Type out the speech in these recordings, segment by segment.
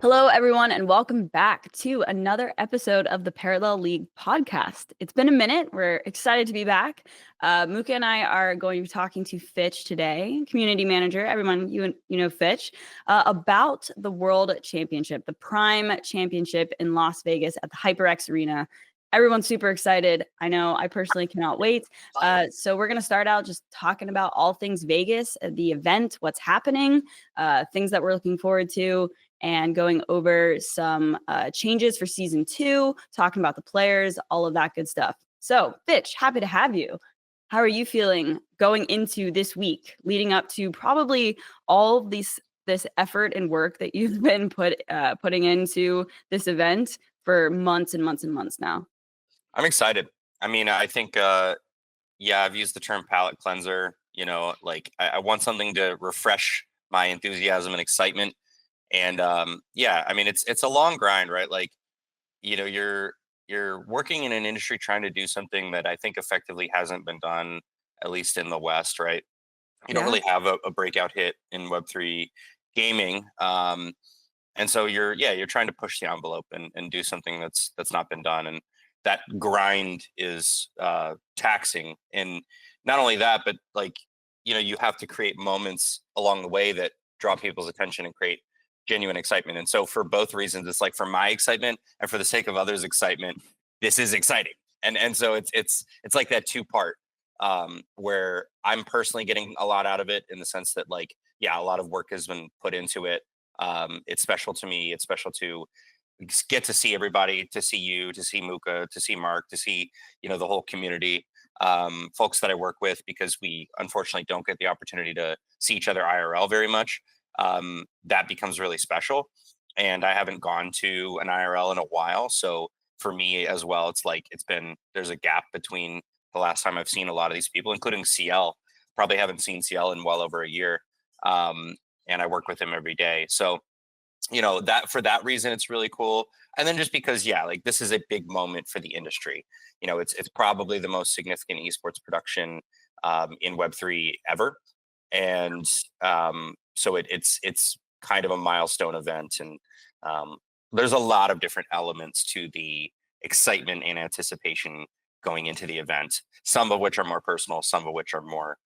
Hello, everyone, and welcome back to another episode of the Parallel League podcast. It's been a minute. We're excited to be back. Mookah and I are going to be talking to Fitch today, community manager. Everyone, you know Fitch, about the World Championship, the Prime Championship in Las Vegas at the HyperX Arena. Everyone's super excited. I know I personally cannot wait. So we're going to start out just talking about all things Vegas, the event, what's happening, things that we're looking forward to, and going over some changes for season 2, talking about the players, all of that good stuff. So, Fitch, happy to have you. How are you feeling going into this week, leading up to probably all this effort and work that you've been putting into this event for months and months and months now? I'm excited. I mean, I think, I've used the term palate cleanser. I want something to refresh my enthusiasm and excitement. And I mean, it's a long grind, right? You're working in an industry trying to do something that I think effectively hasn't been done, at least in the West, right? You don't really have a breakout hit in Web3 gaming. And so you're trying to push the envelope and do something that's not been done. And that grind is taxing. And not only that, but you have to create moments along the way that draw people's attention and create genuine excitement. And so for both reasons, it's like for my excitement and for the sake of others' excitement, this is exciting. And so it's like that 2-part where I'm personally getting a lot out of it in the sense that a lot of work has been put into it. It's special to me. It's special to get to see everybody, to see you, to see Mookah, to see Mark, to see, the whole community, folks that I work with, because we unfortunately don't get the opportunity to see each other IRL very much. That becomes really special. And I haven't gone to an IRL in a while. So for me as well, there's a gap between the last time I've seen a lot of these people, including CL. Probably haven't seen CL in well over a year. And I work with him every day. So, that for that reason, it's really cool. And then just because, this is a big moment for the industry. It's probably the most significant esports production in Web3 ever. And so it's kind of a milestone event, and there's a lot of different elements to the excitement and anticipation going into the event, some of which are more personal, some of which are more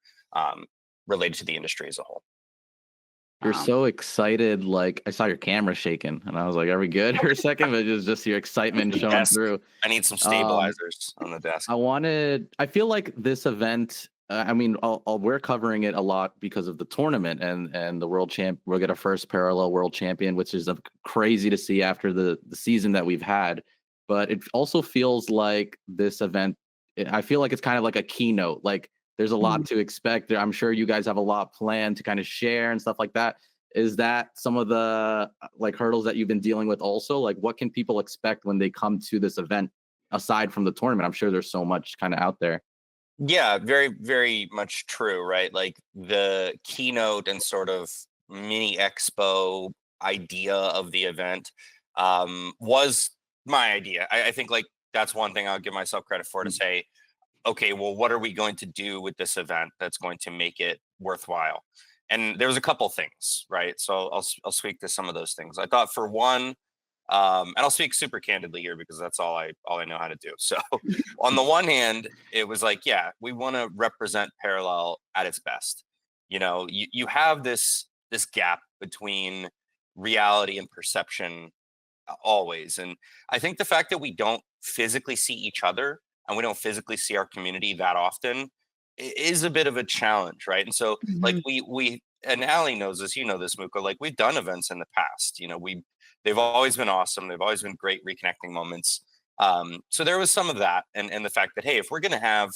related to the industry as a whole. You're so excited. Like, I saw your camera shaking and I was like, are we good for a second? But it's just your excitement showing through. I need some stabilizers on the desk. I feel like this event, we're covering it a lot because of the tournament and the world champ. We'll get our first parallel world champion, which is crazy to see after the season that we've had. But it also feels like this event, I feel like it's kind of like a keynote. Like, there's a lot to expect. I'm sure you guys have a lot planned to kind of share and stuff like that. Is that some of the hurdles that you've been dealing with also? Like, what can people expect when they come to this event aside from the tournament? I'm sure there's so much kind of out there. Yeah, very, very much true, right? Like the keynote and sort of mini expo idea of the event was my idea. I think that's one thing I'll give myself credit for, to say, okay, well, what are we going to do with this event that's going to make it worthwhile? And there was a couple things, right? So I'll speak to some of those things. I thought, for one, and I'll speak super candidly here because that's all I know how to do. So on the one hand, it was we want to represent Parallel at its best. You have this gap between reality and perception always. And I think the fact that we don't physically see each other and we don't physically see our community that often is a bit of a challenge, right? And so we and Allie knows this, this, Mookah, we've done events in the past. They've always been awesome. They've always been great reconnecting moments. So there was some of that, and the fact that, hey, if we're going to have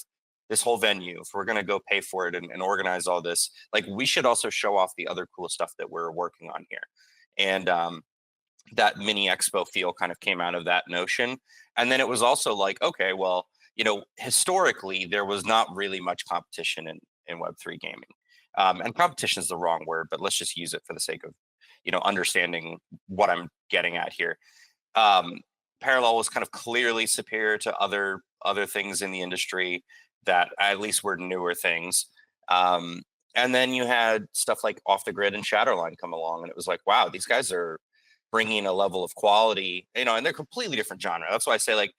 this whole venue, if we're going to go pay for it and organize all this, we should also show off the other cool stuff that we're working on here. And that mini expo feel kind of came out of that notion. And then it was also okay, well, historically, there was not really much competition in Web3 gaming. And competition is the wrong word, but let's just use it for the sake of, understanding what I'm getting at here. Parallel was kind of clearly superior to other things in the industry that at least were newer things. And then you had stuff like Off the Grid and Shatterline come along, and it was wow, these guys are bringing a level of quality, and they're completely different genre. That's why I say like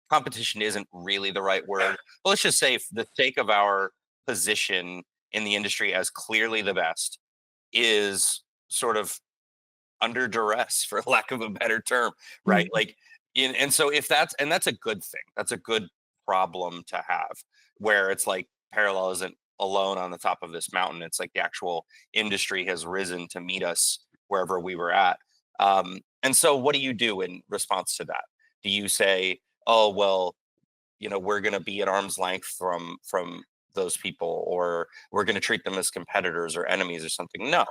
competition isn't really the right word. But let's just say for the sake of our position in the industry as clearly the best is sort of under duress, for lack of a better term, right? Mhm. Like, and so if that's a good thing. That's a good problem to have, where it's like Parallel isn't alone on the top of this mountain. It's like the actual industry has risen to meet us wherever we were at. And so, what do you do in response to that? Do you say, "Oh, well, we're going to be at arm's length from those people, or we're going to treat them as competitors or enemies or something"? No,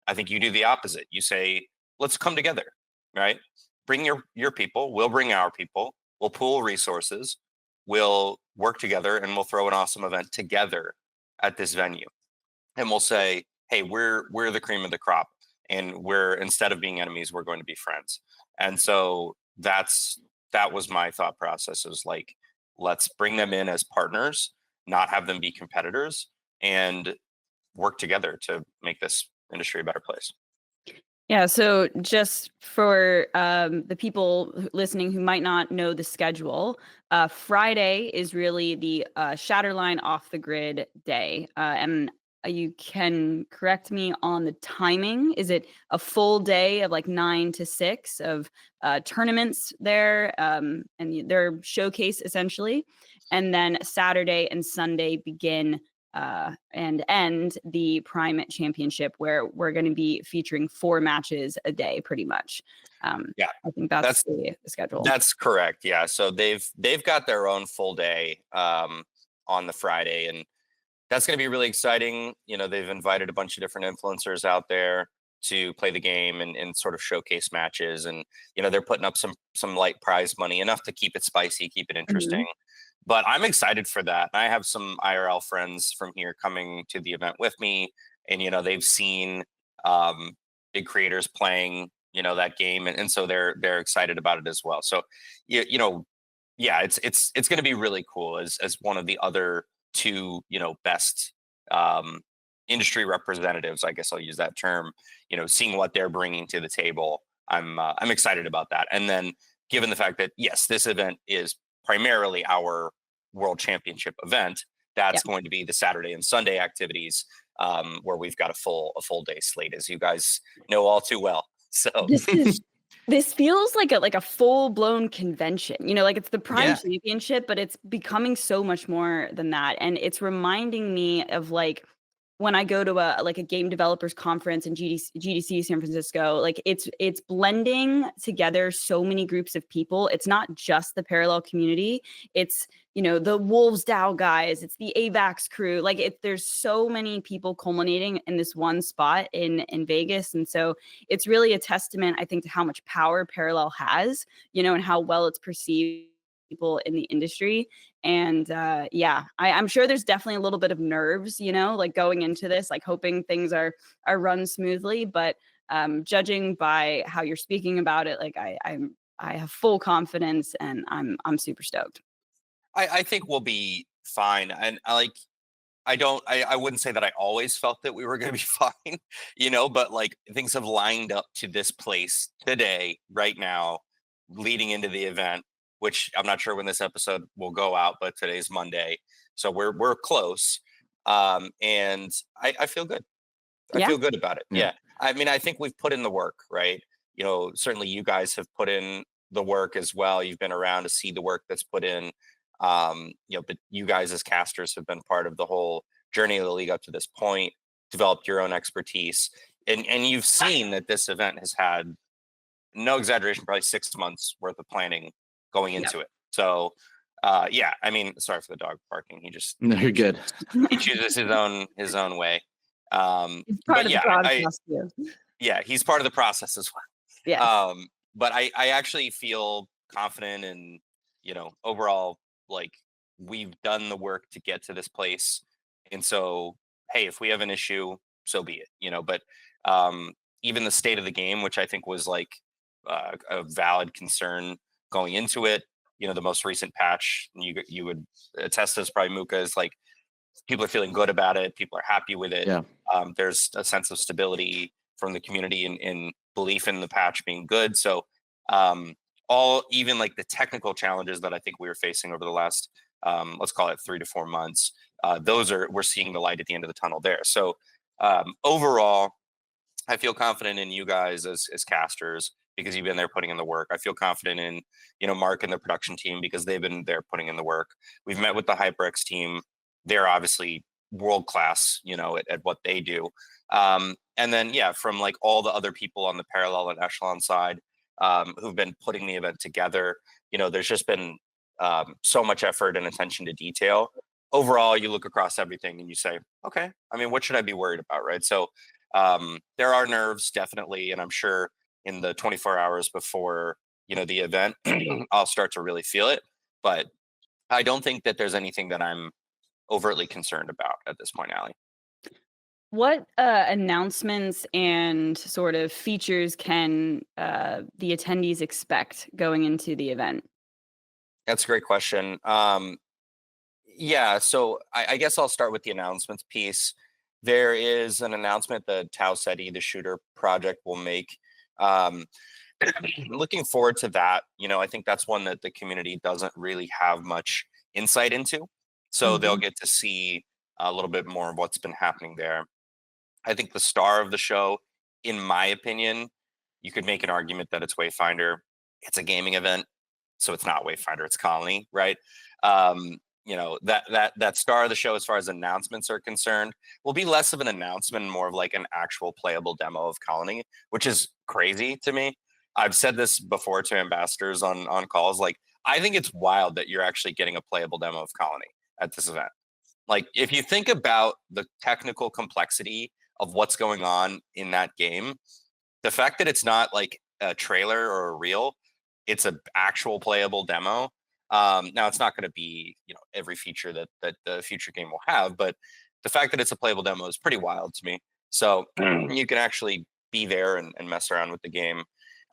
I think you do the opposite. You say, let's come together, right? Bring your people, we'll bring our people, we'll pool resources, we'll work together, and we'll throw an awesome event together at this venue. And we'll say, hey, we're the cream of the crop. And we're, instead of being enemies, we're going to be friends. And so that was my thought process, is like, let's bring them in as partners, not have them be competitors, and work together to make this industry a better place. Yeah, so just for the people listening who might not know the schedule, Friday is really the Shatterline off the grid day. And you can correct me on the timing. Is it a full day of like 9 to 6 of tournaments there, and their showcase essentially? And then Saturday and Sunday begin and end the Primate Championship, where we're going to be featuring 4 matches a day, pretty much. Yeah, I think that's the schedule. That's correct. Yeah, so they've got their own full day on the Friday, and that's going to be really exciting. They've invited a bunch of different influencers out there to play the game and sort of showcase matches, and they're putting up some light prize money, enough to keep it spicy, keep it interesting. But I'm excited for that. I have some IRL friends from here coming to the event with me, and they've seen big creators playing that game, and so they're excited about it as well. So yeah, it's going to be really cool as one of the other 2 best industry representatives, I guess I'll use that term, seeing what they're bringing to the table. I'm excited about that. And then, given the fact that yes, this event is primarily our World Championship event, that's going to be the Saturday and Sunday activities, where we've got a full day slate, as you guys know all too well. So This feels like a full-blown convention. Like it's the Prime Yeah. Championship, but it's becoming so much more than that. And it's reminding me of like when I go to a game developers conference in GDC San Francisco. Like it's blending together so many groups of people. It's not just the Parallel community. It's the Wolves DAO guys. It's the AVAX crew. Like there's so many people culminating in this one spot in Vegas, and so it's really a testament, I think, to how much power Parallel has, and how well it's perceived people in the industry. And yeah, I'm sure there's definitely a little bit of nerves, like going into this, like hoping things are run smoothly. But judging by how you're speaking about it, like I have full confidence, and I'm super stoked. I think we'll be fine. And I wouldn't say that I always felt that we were going to be fine, but like things have lined up to this place today, right now, leading into the event, which I'm not sure when this episode will go out, but today's Monday. So we're close. And I feel good. I Yeah. feel good about it. Yeah. Yeah. I mean, I think we've put in the work, right? Certainly you guys have put in the work as well. You've been around to see the work that's put in. But you guys as casters have been part of the whole journey of the league up to this point, developed your own expertise, and you've seen that this event has had, no exaggeration, probably 6 months worth of planning going into it. So yeah, I mean, sorry for the dog barking. No, you're good. He chooses his own way. It's part But of yeah, the process too. yeah, he's part of the process as well. Yeah. But I actually feel confident, and overall, like, we've done the work to get to this place. And so, hey, if we have an issue, so be it. But even the state of the game, which I think was like a valid concern going into it, the most recent patch, you would attest to this probably, Mookah, is like people are feeling good about it, people are happy with it. Yeah. There's a sense of stability from the community in belief in the patch being good. So even like the technical challenges that I think we were facing over the last let's call it 3 to 4 months, we're seeing the light at the end of the tunnel there. So overall, I feel confident in you guys as casters because you've been there putting in the work. I feel confident in, Mark and the production team because they've been there putting in the work. We've met with the HyperX team. They're obviously world class, at what they do. And then, from like all the other people on the Parallel and Echelon side who've been putting the event together, there's just been so much effort and attention to detail. Overall, you look across everything and you say, okay, I mean, what should I be worried about, right? So there are nerves, definitely, and I'm sure in the 24 hours before the event, I'll start to really feel it. But I don't think that there's anything that I'm overtly concerned about at this point, Allie. What announcements and sort of features can the attendees expect going into the event? That's a great question. So I guess I'll start with the announcements piece. There is an announcement that Tau Ceti, the shooter project, will make. Looking forward to that. I think that's one that the community doesn't really have much insight into. So they'll get to see a little bit more of what's been happening there. I think the star of the show, in my opinion, you could make an argument that it's Wayfinder. It's a gaming event, so it's not Wayfinder, it's Colony, right? That star of the show as far as announcements are concerned will be less of an announcement and more of like an actual playable demo of Colony, which is crazy to me. I've said this before to ambassadors on calls. Like, I think it's wild that you're actually getting a playable demo of Colony at this event. Like, if you think about the technical complexity of what's going on in that game, the fact that it's not like a trailer or a reel, it's an actual playable demo. Now it's not going to be, every feature that the future game will have, but the fact that it's a playable demo is pretty wild to me. So you can actually be there and mess around with the game.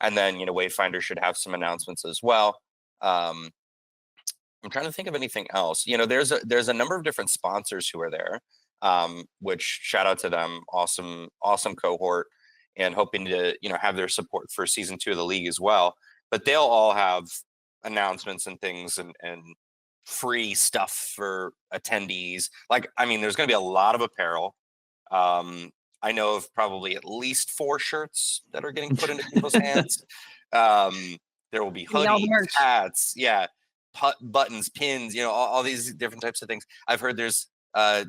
And then, Wayfinder should have some announcements as well. I'm trying to think of anything else. There's a number of different sponsors who are there, which shout out to them. Awesome cohort, and hoping to, have their support for season 2 of the league as well. But they'll all have announcements and things and free stuff for attendees. Like, I mean, there's going to be a lot of apparel. I know of probably at least 4 shirts that are getting put into people's hands. There will be hoodies, hats, buttons, pins, all these different types of things. I've heard there's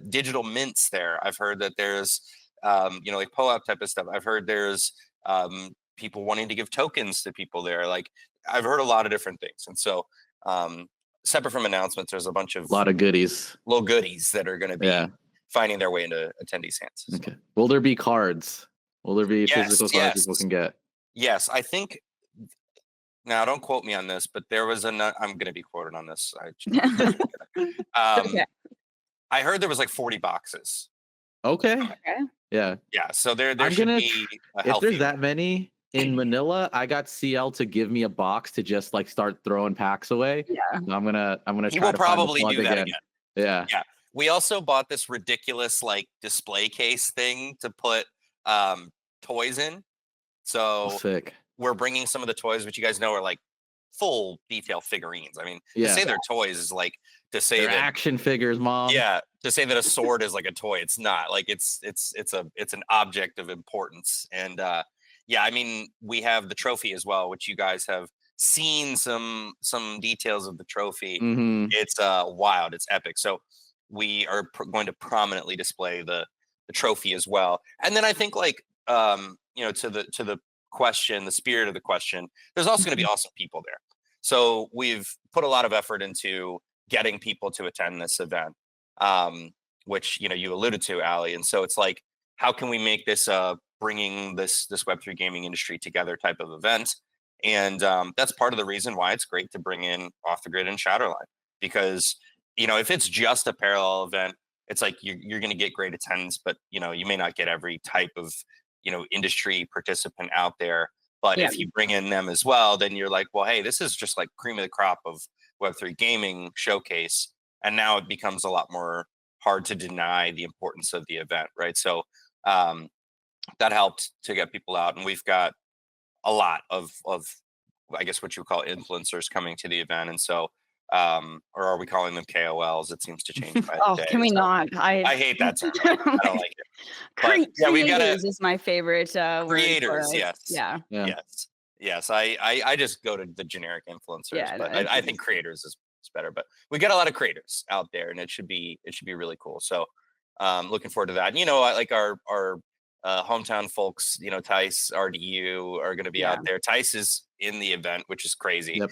digital mints there. I've heard that there's like POAP type of stuff. I've heard there's people wanting to give tokens to people there. Like, I've heard a lot of different things. And so separate from announcements, there's a lot of goodies, little goodies that are going to be finding their way into attendees' hands. So. Okay. Will there be cards? Will there be physical cards people can get? Yes, I think. Now, don't quote me on this, but there was I'm going to be quoted on this. Okay. I heard there was like 40 boxes. Okay. Yeah. Yeah. So there should be a healthy. If there's that many in Manila, I got CL to give me a box to just like start throwing packs away. Yeah. I'm gonna He try will to probably find the do plug that again. again. Yeah. We also bought this ridiculous like display case thing to put toys in. So sick. We're bringing some of the toys, which you guys know are like full detail figurines. I mean, to say they're toys is like to say they're that action figures, Mom. Yeah, to say that a sword is like a toy, it's not. Like it's an object of importance. And I mean, we have the trophy as well, which you guys have seen some details of the trophy. It's wild, it's epic. So we are going to prominently display the trophy as well. And then I think like to the question, the spirit of the question, there's also going to be awesome people there. So we've put a lot of effort into getting people to attend this event, which you alluded to, Allie. And so it's like, how can we make this bringing this Web3 gaming industry together type of event? And that's part of the reason why it's great to bring in Off the Grid and Shatterline, because if it's just a parallel event, it's like you're going to get great attendance, but you may not get every type of industry participant out there. But if you bring in them as well, then you're like, well, hey, this is just like cream of the crop of Web3 gaming showcase. And now it becomes a lot more hard to deny the importance of the event, right? So that helped to get people out. And we've got a lot of I guess what you would call influencers coming to the event, and so or are we calling them KOLs? It seems to change by the Oh, day. can we So not? I hate that term. I don't like it. But yeah, we've got Creators is my favorite word for creators. it. Yes, Yeah. Yeah. yes. I just go to the generic influencers, Yeah, no, but it's I think creators is better. But we got a lot of creators out there, and it should be really cool. So looking forward to that. And, like our hometown folks, Tice, RDU are going to be Yeah. out there. Tice is in the event, which is crazy. Yep.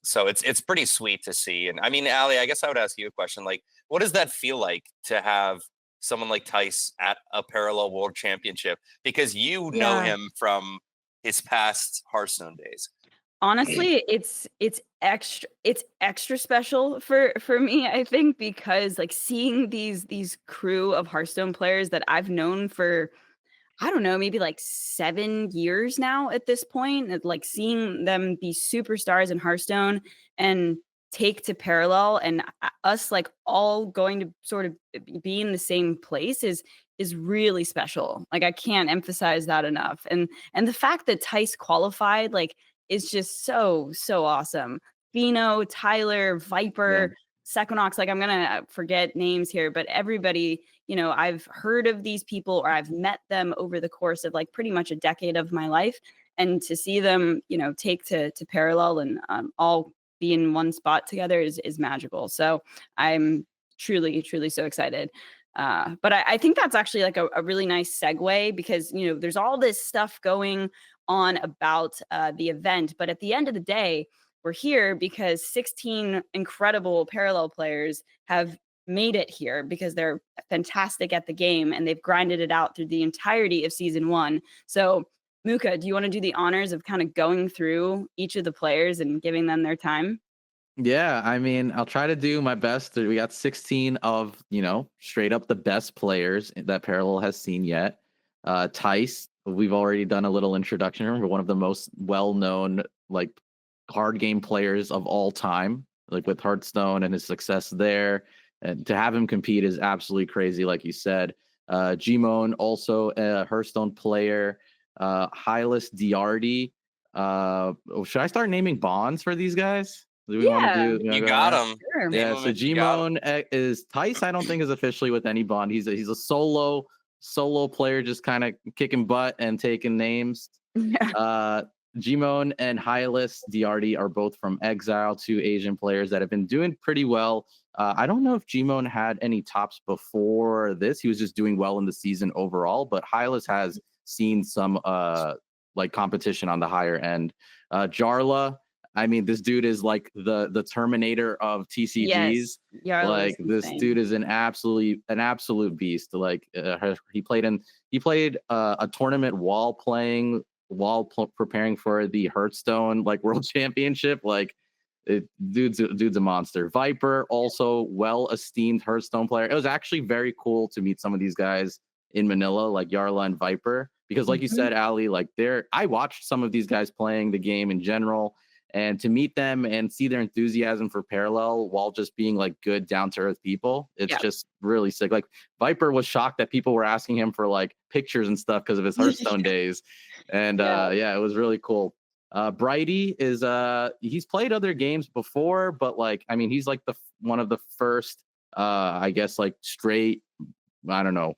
So it's pretty sweet to see. And I mean, Allie, I guess I would ask you a question. Like, what does that feel like to have someone like Tice at a Parallel World Championship? Because you know Yeah. him from his past Hearthstone days. Honestly, it's extra special for me, I think, because like seeing these crew of Hearthstone players that I've known for, I don't know, maybe like 7 years now at this point, like seeing them be superstars in Hearthstone and take to Parallel, and us like all going to sort of be in the same place is really special. Like I can't emphasize that enough. And the fact that Tice qualified like is just so awesome. Fino, Tyler, Viper, Sequinox, like I'm gonna forget names here, but everybody, I've heard of these people or I've met them over the course of like pretty much a decade of my life. And to see them, take to Parallel and all be in one spot together is magical. So I'm truly so excited. But I think that's actually like a really nice segue because, there's all this stuff going on about the event. But at the end of the day, we're here because 16 incredible Parallel players have made it here because they're fantastic at the game and they've grinded it out through the entirety of season 1. So Mookah, do you want to do the honors of kind of going through each of the players and giving them their time? Yeah, I mean, I'll try to do my best. We got 16 of, straight up the best players that Parallel has seen yet. Tice, we've already done a little introduction. We're one of the most well-known, like, card game players of all time, like with Hearthstone and his success there. And to have him compete is absolutely crazy, like you said. Gmon, also a Hearthstone player. Hylas Diardi. Should I start naming bonds for these guys? Do we want to Yeah. do? You got him. Sure. Yeah. So Gmon is Tice. I don't think is officially with any bond. He's a solo player, just kind of kicking butt and taking names. Yeah. Gmon and Hylas Diardi are both from Exile, 2 Asian players that have been doing pretty well. I don't know if Gmon had any tops before this. He was just doing well in the season overall, but Hylas has seen some like competition on the higher end. Jarla, I mean, this dude is like the Terminator of TCGs. Yes. Jarl Like this insane. dude is an absolute beast. Like he played a tournament while preparing for the Hearthstone like World Championship. Like dude's a monster. Viper, also well esteemed Hearthstone player. It was actually very cool to meet some of these guys in Manila, like Jarla and Viper, because like you said, Ali, like I watched some of these guys playing the game in general, and to meet them and see their enthusiasm for Parallel while just being like good, down to earth people, it's just really sick. Like Viper was shocked that people were asking him for like pictures and stuff because of his Hearthstone days, and it was really cool. Brighty is he's played other games before, but like I mean he's like one of the first I guess like straight, I don't know,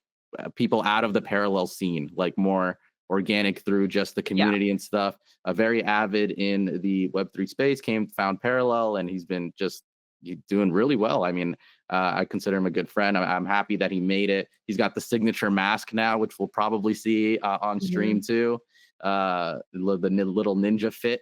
people out of the Parallel scene, like more organic through just the community and stuff. Very avid in the Web3 space, found Parallel, and he's been just doing really well. I mean, I consider him a good friend. I'm happy that he made it. He's got the signature mask now, which we'll probably see on stream too. The little ninja fit.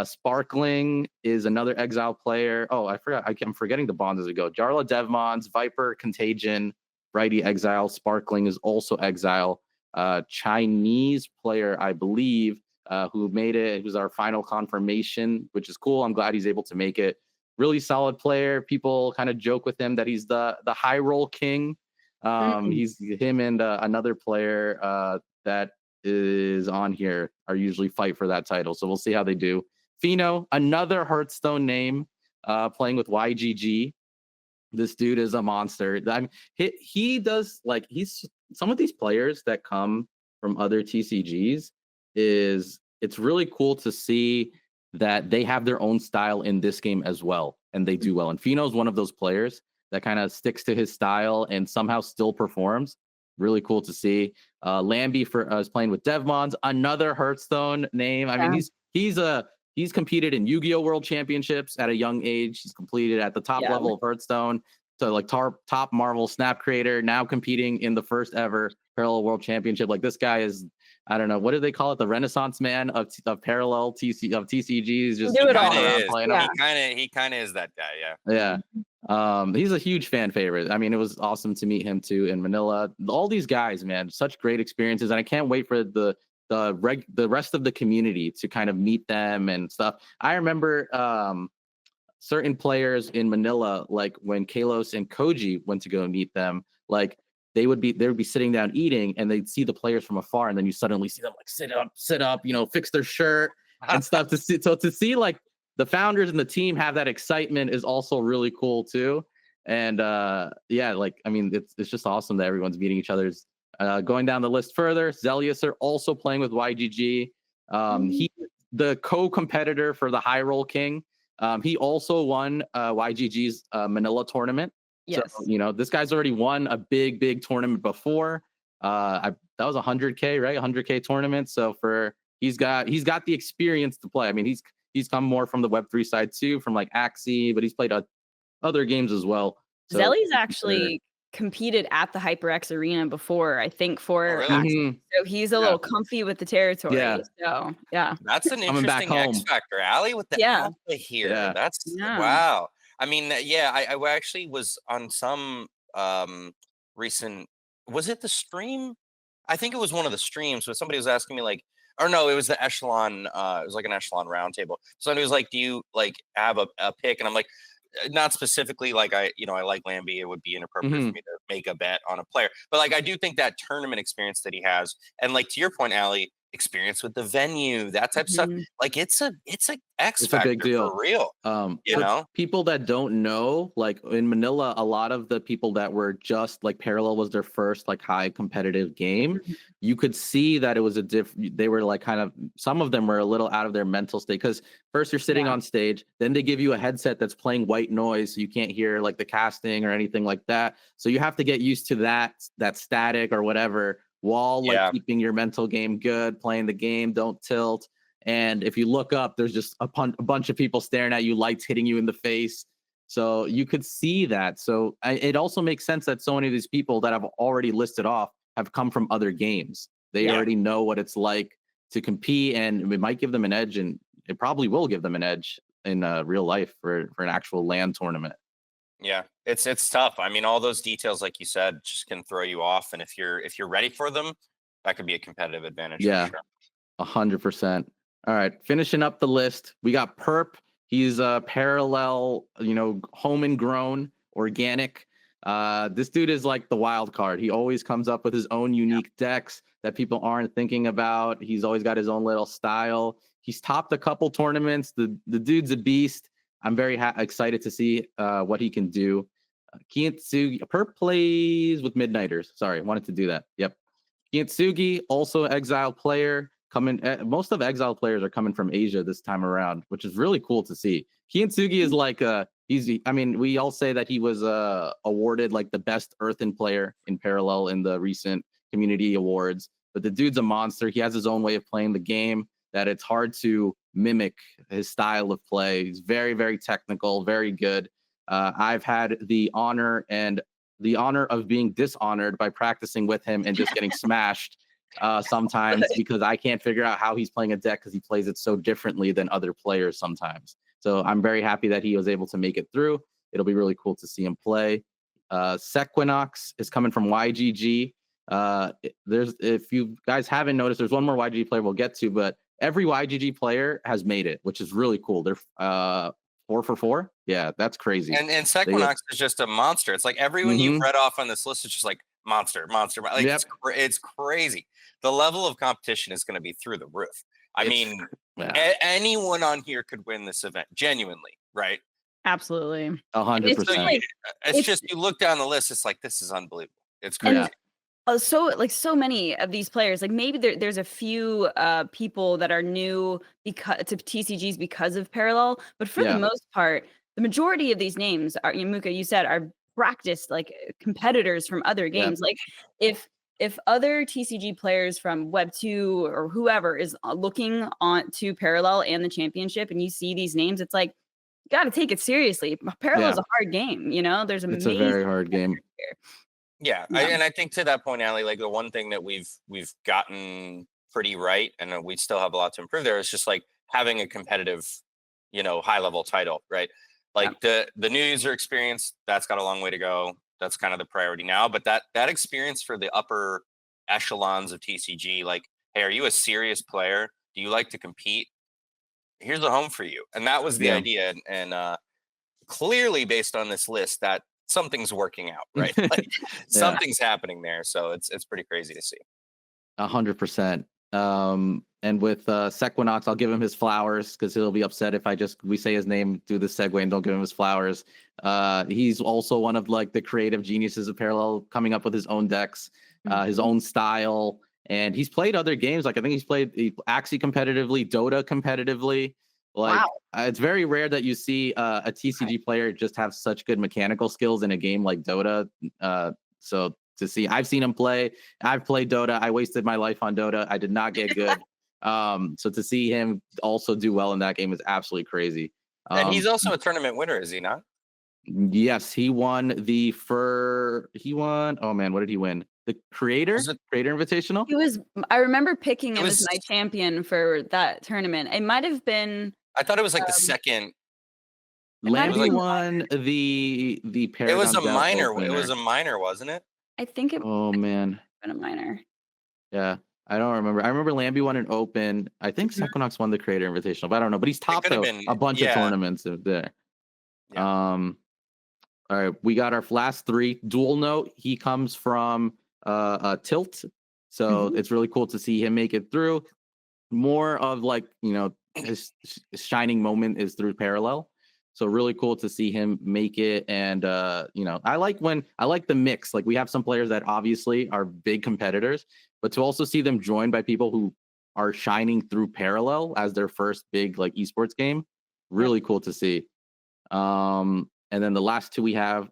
Sparkling is another Exile player. Oh, I forgot. I'm forgetting the bonds as we go. Jarla Devmons, Viper, Contagion, Brighty Exile. Sparkling is also Exile. Chinese player, I believe, who made it, who's our final confirmation, which is cool. I'm glad he's able to make it. Really solid player. People kind of joke with him that he's the high roll king. He's him and another player that is on here are usually fight for that title. So we'll see how they do. Fino, another Hearthstone name, playing with YGG. This dude is a monster. I mean, he does like he's some of these players that come from other TCGs. is it's really cool to see that they have their own style in this game as well, and they do well. And Fino's one of those players that kind of sticks to his style and somehow still performs. Really cool to see. Lambie is playing with Devmons, another Hearthstone name. I mean, he's competed in Yu-Gi-Oh! World Championships at a young age. He's completed at the top level of Hearthstone. So like top Marvel Snap creator, now competing in the first ever Parallel World Championship. Like this guy is, I don't know, what do they call it? The Renaissance man of Parallel TCGs. Just do it all. playing. He kind of is that guy. Yeah. He's a huge fan favorite. I mean, it was awesome to meet him too in Manila. All these guys, man, such great experiences, and I can't wait for the rest of the community to kind of meet them and stuff. I remember certain players in Manila, like when Kalos and Koji went to go meet them, like they would be sitting down eating, and they'd see the players from afar, and then you suddenly see them like sit up, fix their shirt and stuff to see like the founders and the team have that excitement is also really cool too. And like, I mean, it's just awesome that everyone's meeting each other's. Going down the list further, Zelius are also playing with YGG. He the co-competitor for the High Roll King. He also won YGG's Manila tournament. Yes. So, this guy's already won a big tournament before. That was 100K, right? 100K tournament. So he's got the experience to play. I mean, he's come more from the Web3 side too, from like Axie, but he's played other games as well. So, Zelly's actually competed at the HyperX Arena before, I think, for really? so he's a little comfy with the territory. Yeah. So yeah, that's an interesting X factor, Allie, with the alpha here. Yeah. That's wow. I mean, I actually was on some recent. Was it the stream? I think it was one of the streams where somebody was asking me like, or no, it was the Echelon. It was like an Echelon roundtable. Somebody was like, "Do you like have a pick?" And I'm like, not specifically like I like Lambie. It would be inappropriate for me to make a bet on a player, but like I do think that tournament experience that he has, and like to your point, Allie, experience with the venue, that type of stuff, like it's a X factor, a big deal for real. People that don't know, like in Manila, a lot of the people that were just like Parallel was their first like high competitive game. You could see that it was they were like kind of, some of them were a little out of their mental state, because first you're sitting on stage, then they give you a headset that's playing white noise, so you can't hear like the casting or anything like that. So you have to get used to that static or whatever, while like keeping your mental game good, playing the game, don't tilt. And if you look up, there's just a bunch of people staring at you, lights hitting you in the face. So you could see that. So it also makes sense that so many of these people that I've already listed off have come from other games. They already know what it's like to compete, and it might give them an edge, and it probably will give them an edge in real life for an actual LAN tournament. Yeah, it's tough. I mean, all those details, like you said, just can throw you off. And if you're ready for them, that could be a competitive advantage. Yeah, for sure. 100%. All right, finishing up the list, we got Perp. He's a Parallel, home and grown, organic. This dude is like the wild card. He always comes up with his own unique decks that people aren't thinking about. He's always got his own little style. He's topped a couple tournaments. The dude's a beast. I'm very excited to see what he can do. Kintsugi, Perp plays with Midnighters. Sorry, I wanted to do that. Yep. Kintsugi, also Exile player. Most of Exile players are coming from Asia this time around, which is really cool to see. Kintsugi is like we all say that he was awarded like the best Earthen player in Parallel in the recent community awards. But the dude's a monster. He has his own way of playing the game that it's hard to mimic his style of play. He's very, very technical, very good. I've had the honor of being dishonored by practicing with him and just getting smashed sometimes because I can't figure out how he's playing a deck, because he plays it so differently than other players sometimes. So I'm very happy that he was able to make it through. It'll be really cool to see him play. Sequinox is coming from YGG. If you guys haven't noticed, there's one more YGG player we'll get to, but every YGG player has made it, which is really cool. They're 4 for 4. Yeah, that's crazy. And Sequinox is just a monster. It's like everyone you've read off on this list is just like monster. Like it's crazy. The level of competition is going to be through the roof. I mean, anyone on here could win this event, genuinely, right? Absolutely. 100%. It's just, you look down the list, it's like, this is unbelievable. It's crazy. so many of these players, like maybe there's a few people that are new because to TCGs because of Parallel, but for the most part, the majority of these names are, Mookah, you said, are practiced like competitors from other games. Like if other TCG players from Web 2 or whoever is looking on to Parallel and the championship, and you see these names, it's like, you got to take it seriously. Parallel is a hard game, there's it's a very hard game. Here. Yeah, and I think to that point, Allie, like the one thing that we've gotten pretty right, and we still have a lot to improve there, is just like having a competitive, high level title, right? Like the new user experience, that's got a long way to go. That's kind of the priority now. But that experience for the upper echelons of TCG, like, hey, are you a serious player? Do you like to compete? Here's a home for you. And that was the idea. And clearly, based on this list, that something's working out, right? Like something's happening there. So it's pretty crazy to see. 100%. And with Sequinox, I'll give him his flowers because he'll be upset if we say his name through the segue and don't give him his flowers. He's also one of like the creative geniuses of Parallel, coming up with his own decks, his own style, and he's played other games. Like I think he's played Axie competitively, Dota competitively. Like it's very rare that you see a TCG player just have such good mechanical skills in a game like Dota. So to see, I've seen him play. I've played Dota. I wasted my life on Dota. I did not get good. So to see him also do well in that game is absolutely crazy. And he's also a tournament winner, is he not? Yes, he won oh man, what did he win? The Creator Invitational? I remember picking him as my champion for that tournament. It might have been, I thought it was like the second. Lambie won the Paragon. It was a minor. It was a minor, wasn't it? I think it. Oh man, been a minor. Yeah, I don't remember. I remember Lambie won an Open. I think Sequinox won the Creator Invitational, but I don't know. But he's topped a bunch of tournaments there. Yeah. All right, we got our last three. Dual Note. He comes from Tilt, so it's really cool to see him make it through. More of like his shining moment is through Parallel. So really cool to see him make it. And I like the mix. Like we have some players that obviously are big competitors, but to also see them joined by people who are shining through Parallel as their first big like esports game, really cool to see. And then the last two we have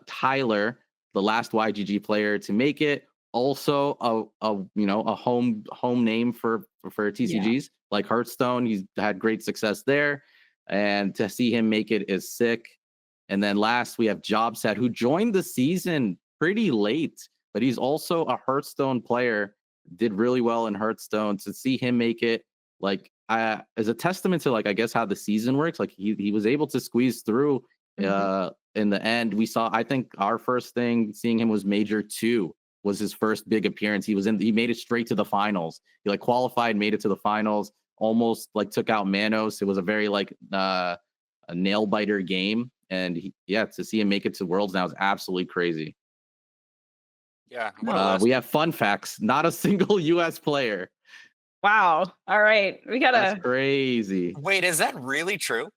Tyler, the last YGG player to make it. Also a home name for TCGs like Hearthstone. He's had great success there. And to see him make it is sick. And then last, we have Jobset, who joined the season pretty late, but he's also a Hearthstone player, did really well in Hearthstone. To see him make it, like, as a testament to, like, I guess how the season works, like, he was able to squeeze through in the end. We saw, I think our first thing seeing him was Major 2 was his first big appearance. He made it straight to the finals. He, like, qualified, made it to the finals. Almost like took out Manos. It was a very like a nail biter game, and to see him make it to Worlds now is absolutely crazy. Yeah, we have fun facts. Not a single U.S. player. Wow. All right, we gotta. That's crazy. Wait, is that really true?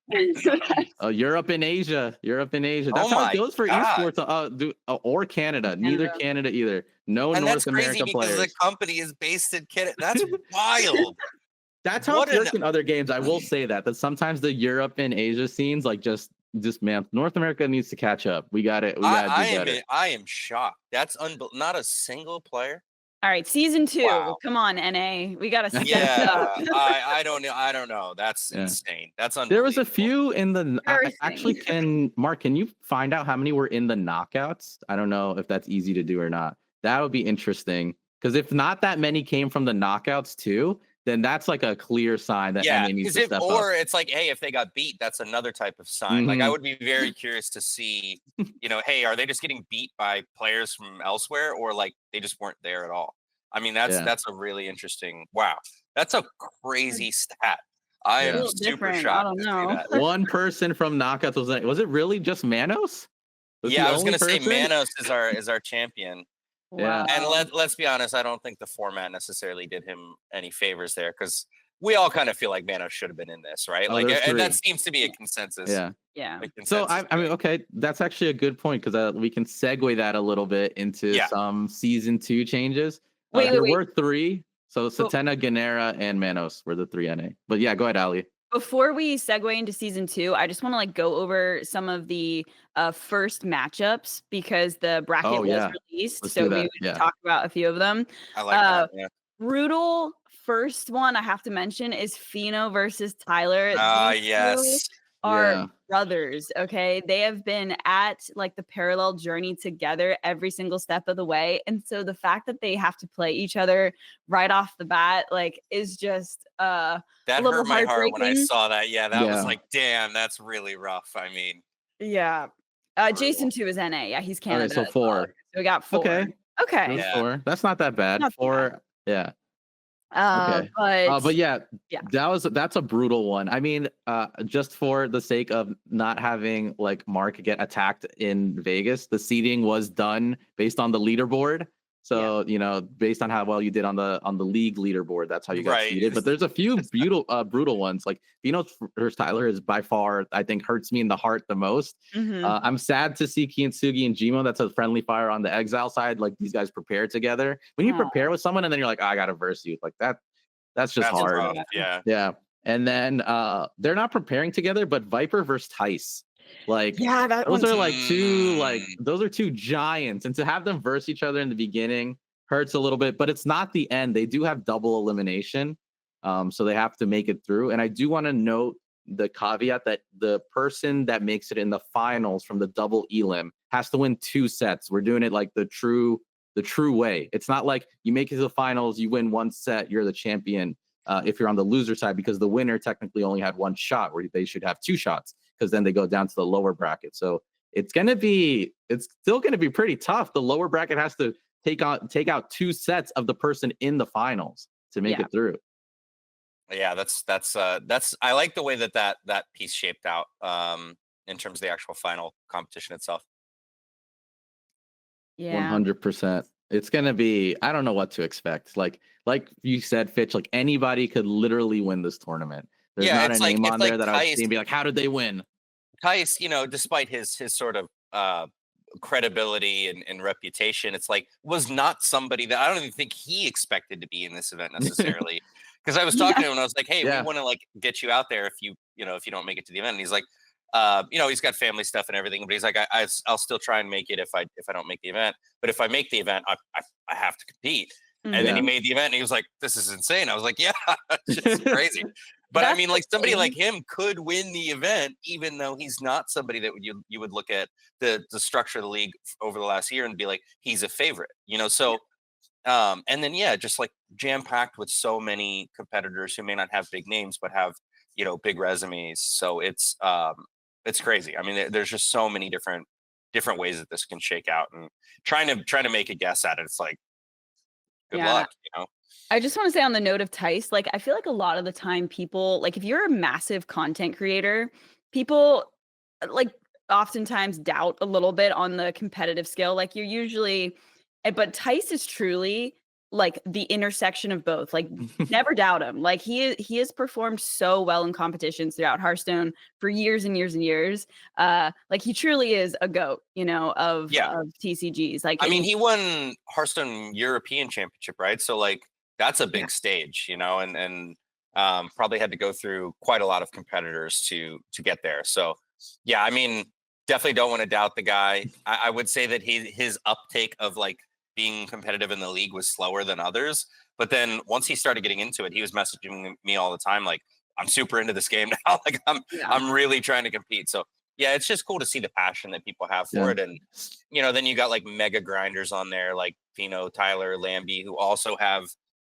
Europe and Asia. That's how it goes for esports. Or Canada. Neither Canada either. No and North America players. Because the company is based in Canada. That's wild. That's how it works in other games. I will say that sometimes the Europe and Asia scenes, like just man, North America needs to catch up. We got it. We got to do better. I am shocked. That's not a single player. All right, season 2. Wow. Come on, NA. We got to step up. I don't know. That's insane. That's unbelievable. There was a few in the actually. Mark, can you find out how many were in the knockouts? I don't know if that's easy to do or not. That would be interesting, because if not that many came from the knockouts too, then that's like a clear sign that NA needs to step up. Or it's like, hey, if they got beat, that's another type of sign. Like I would be very curious to see, hey, are they just getting beat by players from elsewhere, or like they just weren't there at all? I mean, that's a really interesting. Wow, that's a crazy stat. I am super shocked. I don't know. One person from knockouts was it really just Manos? I was gonna say Manos is our champion. Yeah, and let's be honest, I don't think the format necessarily did him any favors there, because we all kind of feel like Manos should have been in this, right? Oh, Like, there's and that three. seems to be a consensus. Yeah. Yeah. So I mean, okay, that's actually a good point because we can segue that a little bit into some season 2 changes. Wait. There were 3. So But- Satena, Ganera, and Manos were the 3 NA. But yeah, go ahead, Ali. Before we segue into season 2, I just want to like go over some of the first matchups because the bracket was released. Let's so do we that. would talk about a few of them. I like that. Yeah. Brutal first one I have to mention is Fino versus Tyler. Yes. Are brothers, okay? They have been at like the parallel journey together every single step of the way. And so the fact that they have to play each other right off the bat, like, is just that hurt my heart when I saw that. Yeah, that was like, damn, that's really rough. I mean, Jason too is NA. Yeah, he's Canada. All right, so 4. So we got 4. Okay. Yeah. 4. That's not that bad. Not 4. Yeah. Okay. But that's a brutal one. I mean, just for the sake of not having like Mark get attacked in Vegas, the seeding was done based on the leaderboard. So based on how well you did on the league leaderboard, that's how you got seeded. But there's a few brutal ones. Like Fino versus Tyler is by far, I think, hurts me in the heart the most. I'm sad to see Kintsugi and Jimo. That's a friendly fire on the Exile side. Like these guys prepare together. When you prepare with someone and then you're like, I gotta verse you, like that's just hard. Rough. Yeah. And then they're not preparing together, but Viper versus Tice. Like those are like those are two giants, and to have them verse each other in the beginning hurts a little bit, but it's not the end. They do have double elimination, so they have to make it through. And I do want to note the caveat that the person that makes it in the finals from the double elim has to win 2 sets. We're doing it like the true way. It's not like you make it to the finals, you win 1 set, you're the champion. If you're on the loser side, because the winner technically only had 1 shot, where they should have 2 shots, because then they go down to the lower bracket. So it's still gonna be pretty tough. The lower bracket has to take out 2 sets of the person in the finals to make it through. Yeah, that's I like the way that piece shaped out in terms of the actual final competition itself. Yeah, 100%. It's gonna be, I don't know what to expect. Like you said, Fitch, like anybody could literally win this tournament. There's not a name on there that I would see and be like, how did they win? Tice, despite his sort of credibility and reputation, it's like was not somebody that I don't even think he expected to be in this event necessarily. Because I was talking to him and I was like, hey, we want to like get you out there if you don't make it to the event. And he's like, he's got family stuff and everything, but he's like, I'll still try and make it if I don't make the event. But if I make the event, I have to compete. And then he made the event and he was like, this is insane. I was like, yeah, it's just crazy. But I mean, like somebody like him could win the event, even though he's not somebody that you would look at the structure of the league over the last year and be like, he's a favorite, So, and then, just like jam packed with so many competitors who may not have big names, but have, big resumes. So it's crazy. I mean, there's just so many different ways that this can shake out, and trying to make a guess at it. It's like, good luck, I just want to say on the note of Tice, like I feel like a lot of the time people, like if you're a massive content creator, people like oftentimes doubt a little bit on the competitive skill. Like you're usually, but Tice is truly like the intersection of both. Like never doubt him. Like he has performed so well in competitions throughout Hearthstone for years and years and years. Like he truly is a GOAT, of TCGs. Like I mean, he won Hearthstone European Championship, right? So like that's a big stage, and probably had to go through quite a lot of competitors to get there. So I mean, definitely don't want to doubt the guy. I would say that his uptake of like being competitive in the league was slower than others. But then once he started getting into it, he was messaging me all the time, like, I'm super into this game now. Like I'm really trying to compete. So it's just cool to see the passion that people have for it. And, then you got like mega grinders on there, like Fino, Tyler, Lambie, who also have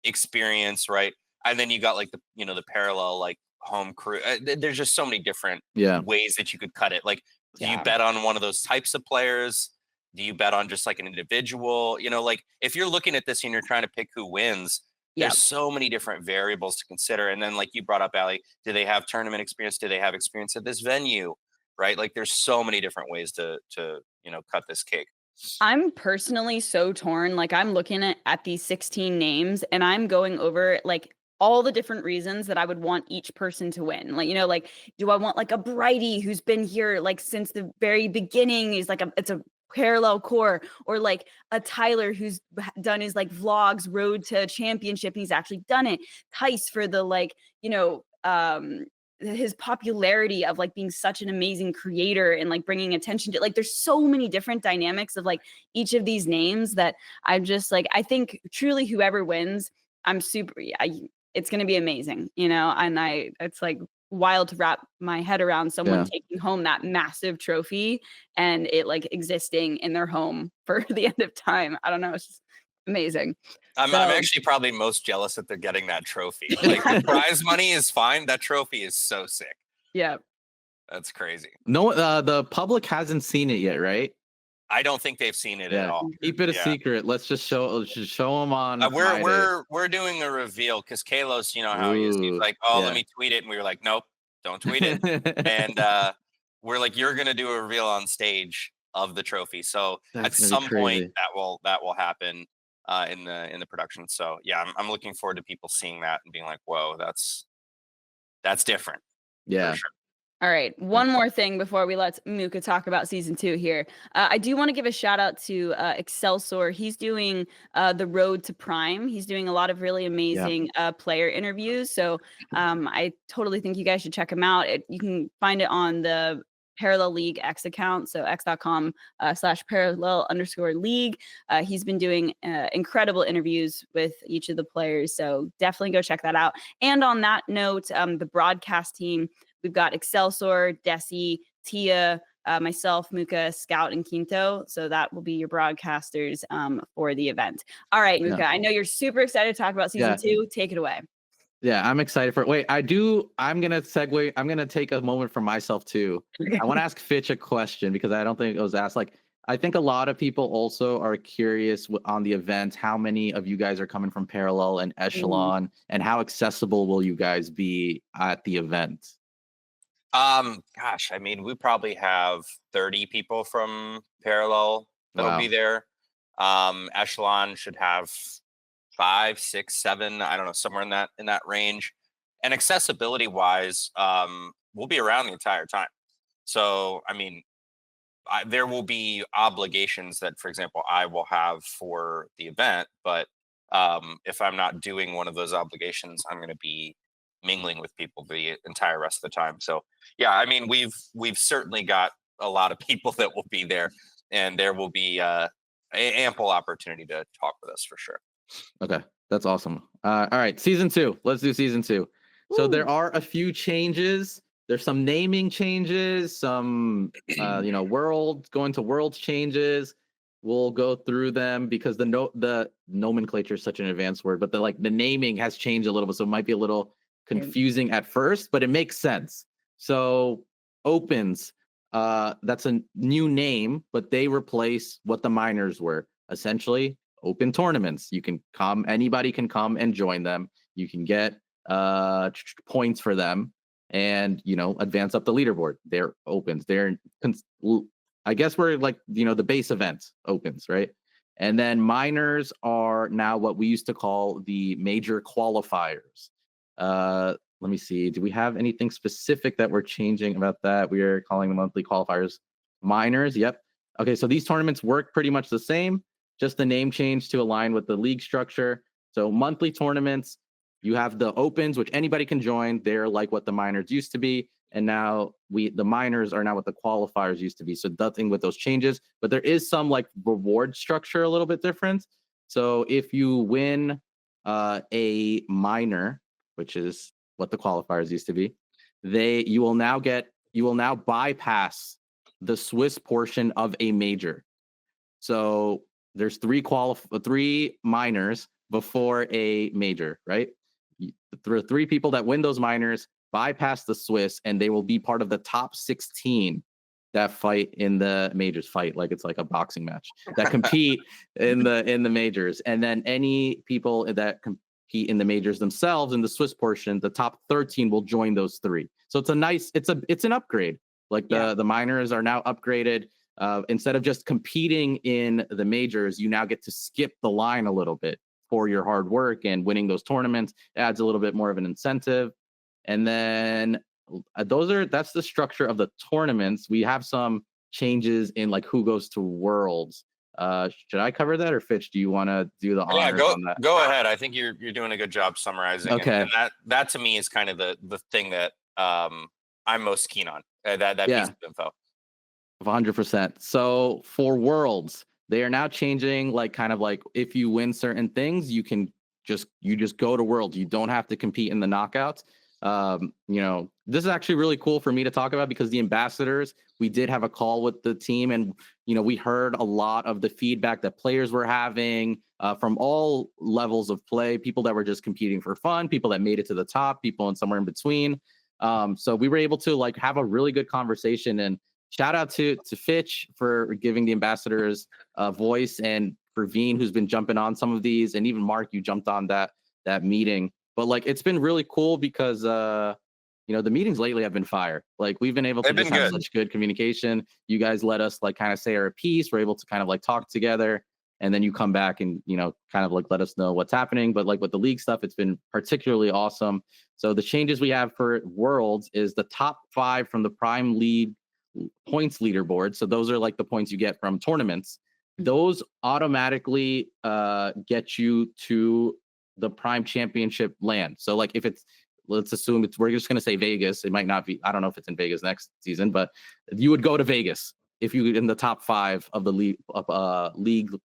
experience, right? And then you got like the parallel, like home crew. There's just so many different ways that you could cut it. Like, do you bet on one of those types of players? Do you bet on just like an individual? Like if you're looking at this and you're trying to pick who wins, there's so many different variables to consider. And then like you brought up, Ali, do they have tournament experience? Do they have experience at this venue? Right? Like there's so many different ways to cut this cake. I'm personally so torn. Like I'm looking at these 16 names and I'm going over like all the different reasons that I would want each person to win. Like, like, do I want like a Brighty who's been here like since the very beginning? He's like it's a parallel core, or like a Tyler who's done his like vlogs road to championship and he's actually done it. Tice for the like, his popularity of like being such an amazing creator and like bringing attention to, like, there's so many different dynamics of like each of these names that I'm just like, I think truly whoever wins, I'm super, it's going to be amazing, and it's like wild to wrap my head around someone taking home that massive trophy and it like existing in their home for the end of time. I don't know. It's just amazing. I'm actually probably most jealous that they're getting that trophy. Like, the prize money is fine. That trophy is so sick. Yeah. That's crazy. No, the public hasn't seen it yet, right? I don't think they've seen it at all. Keep it a secret. Let's just show them on. We're doing a reveal because Kalos, you know how he is. He's like, let me tweet it, and we were like, nope, don't tweet it. And we're like, you're gonna do a reveal on stage of the trophy. So at some point that will happen in the production. So yeah, I'm looking forward to people seeing that and being like, whoa, that's different. Yeah. For sure. All right. One more thing before we let Mookah talk about season 2 here. I do want to give a shout out to Excelsior. He's doing the Road to Prime. He's doing a lot of really amazing player interviews. So I totally think you guys should check him out. You can find it on the Parallel League X account. So x.com/parallel_league. He's been doing incredible interviews with each of the players. So definitely go check that out. And on that note, the broadcast team, we've got Excelsior, Desi, Tia, myself, Mookah, Scout, and Quinto. So that will be your broadcasters for the event. All right, Mookah, I know you're super excited to talk about season 2. Take it away. Yeah, I'm excited for it. Wait, I'm going to segue. I'm going to take a moment for myself too. I want to ask Fitch a question because I don't think it was asked. Like, I think a lot of people also are curious on the event, how many of you guys are coming from Parallel and Echelon, and how accessible will you guys be at the event? Gosh, I mean, we probably have 30 people from Parallel that'll be there. Echelon should have 5, 6, 7, I don't know, somewhere in that range. And accessibility wise, we'll be around the entire time. So, I mean, there will be obligations that, for example, I will have for the event, but if I'm not doing one of those obligations, I'm going to be mingling with people the entire rest of the time. So yeah, I mean, we've certainly got a lot of people that will be there, and there will be ample opportunity to talk with us for sure. Okay, that's awesome. All right, season 2. Let's do season 2. So there are a few changes. There's some naming changes, some going to worlds changes. We'll go through them because the nomenclature is such an advanced word, but the naming has changed a little bit, so it might be a little confusing at first, but it makes sense. So opens, that's a new name, but they replace what the minors were. Essentially, open tournaments. You can come, anybody can come and join them. You can get points for them and advance up the leaderboard. They're opens. I guess we're like the base event opens, right? And then minors are now what we used to call the major qualifiers. Let me see. Do we have anything specific that we're changing about that? We are calling the monthly qualifiers minors. Yep. Okay, so these tournaments work pretty much the same, just the name change to align with the league structure. So monthly tournaments, you have the opens, which anybody can join. They're like what the minors used to be. And now the minors are now what the qualifiers used to be. So nothing with those changes, but there is some like reward structure a little bit different. So if you win a minor, which is what the qualifiers used to be, you will now bypass the Swiss portion of a major. So there's three minors before a major, right? There are 3 people that win those minors, bypass the Swiss, and they will be part of the top 16 that fight in the majors. Fight like it's like a boxing match that compete in the majors, and then any people that compete in the majors themselves in the Swiss portion, the top 13 will join those 3. So it's an upgrade. Like the minors are now upgraded. Instead of just competing in the majors, you now get to skip the line a little bit for your hard work and winning those tournaments. It adds a little bit more of an incentive. And then that's the structure of the tournaments. We have some changes in like who goes to Worlds. Should I cover that, or Fitch, do you want to do the honors on that? Go ahead. I think you're doing a good job summarizing. Okay. And that to me is kind of the thing that I'm most keen on. That piece of info. 100%. So for Worlds, they are now changing, like, kind of like, if you win certain things, you just go to Worlds. You don't have to compete in the knockouts. This is actually really cool for me to talk about, because the ambassadors, we did have a call with the team, and we heard a lot of the feedback that players were having from all levels of play, people that were just competing for fun, people that made it to the top, people and somewhere in between. So we were able to like have a really good conversation, and shout out to Fitch for giving the ambassadors a voice, and for Veen, who's been jumping on some of these, and even Mark, you jumped on that meeting. But like, it's been really cool because the meetings lately have been fire. Like, we've been able to just have such good communication. You guys let us like kind of say our piece. We're able to kind of like talk together, and then you come back and kind of like let us know what's happening. But like with the league stuff, it's been particularly awesome. So the changes we have for Worlds is the top 5 from the Prime League points leaderboard. So those are like the points you get from tournaments. Those automatically get you to the Prime Championship land. So like, let's assume we're just going to say Vegas. It might not be, I don't know if it's in Vegas next season, but you would go to Vegas if you in the top 5 of the league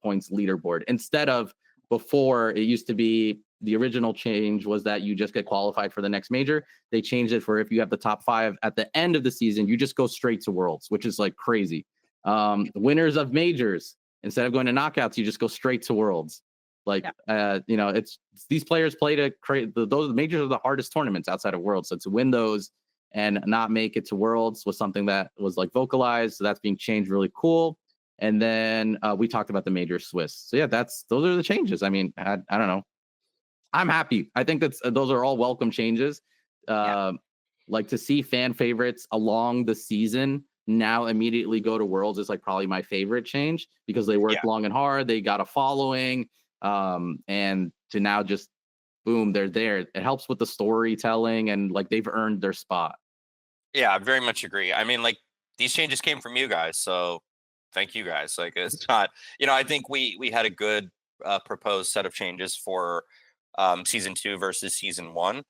points leaderboard, instead of before. It used to be, the original change was that you just get qualified for the next major. They changed it for, if you have the top 5 at the end of the season, you just go straight to Worlds, which is like crazy. Winners of majors, instead of going to knockouts, you just go straight to Worlds. Like, it's these players play to create those majors are the hardest tournaments outside of Worlds. So to win those and not make it to Worlds was something that was like vocalized. So that's being changed, really cool. And then we talked about the major Swiss. So yeah, those are the changes. I mean, I don't know. I'm happy. I think those are all welcome changes. Like, to see fan favorites along the season now immediately go to Worlds is like probably my favorite change, because they worked long and hard. They got a following, and to now just boom, they're there. It helps with the storytelling, and like, they've earned their spot. Yeah, I very much agree. I mean, like, these changes came from you guys, so thank you guys. Like, it's not, I think we had a good proposed set of changes for season 2 versus season 1,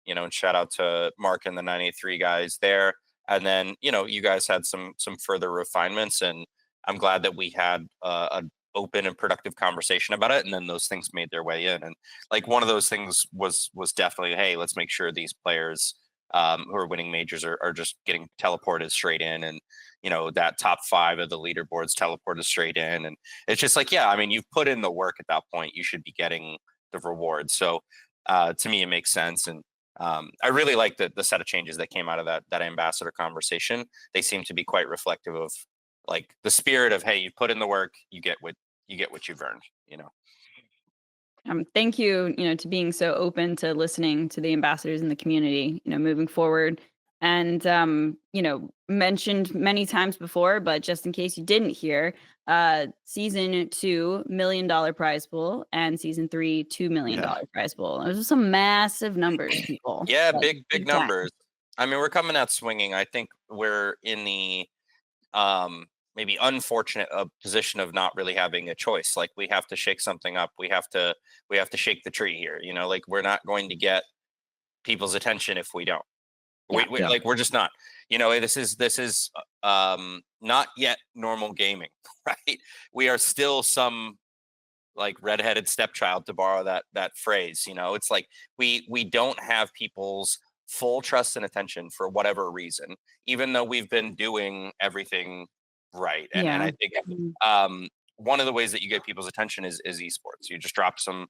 and shout out to Mark and the 983 guys there. And then, you guys had some further refinements, and I'm glad that we had an open and productive conversation about it. And then those things made their way in. And like, one of those things was definitely, hey, let's make sure these players who are winning majors are just getting teleported straight in. And, that top 5 of the leaderboards teleported straight in. And it's just like, yeah, I mean, you've put in the work at that point. You should be getting the reward. So to me, it makes sense. And I really like the set of changes that came out of that ambassador conversation. They seem to be quite reflective of like the spirit of, hey, you put in the work, you get what you've earned. Thank you, to being so open to listening to the ambassadors in the community, moving forward. And, mentioned many times before, but just in case you didn't hear, season 2, $1 million prize pool, and season 3, $2 million prize pool. Those are some massive numbers, people. Yeah, like, big numbers. I mean, we're coming out swinging. I think we're in the maybe unfortunate position of not really having a choice. Like, we have to shake something up. We have to shake the tree here. Like, we're not going to get people's attention if we don't. Like, we're just not. This is not yet normal gaming, right? We are still some like redheaded stepchild, to borrow that phrase. It's like we don't have people's full trust and attention for whatever reason, even though we've been doing everything right. And I think one of the ways that you get people's attention is esports. You just drop some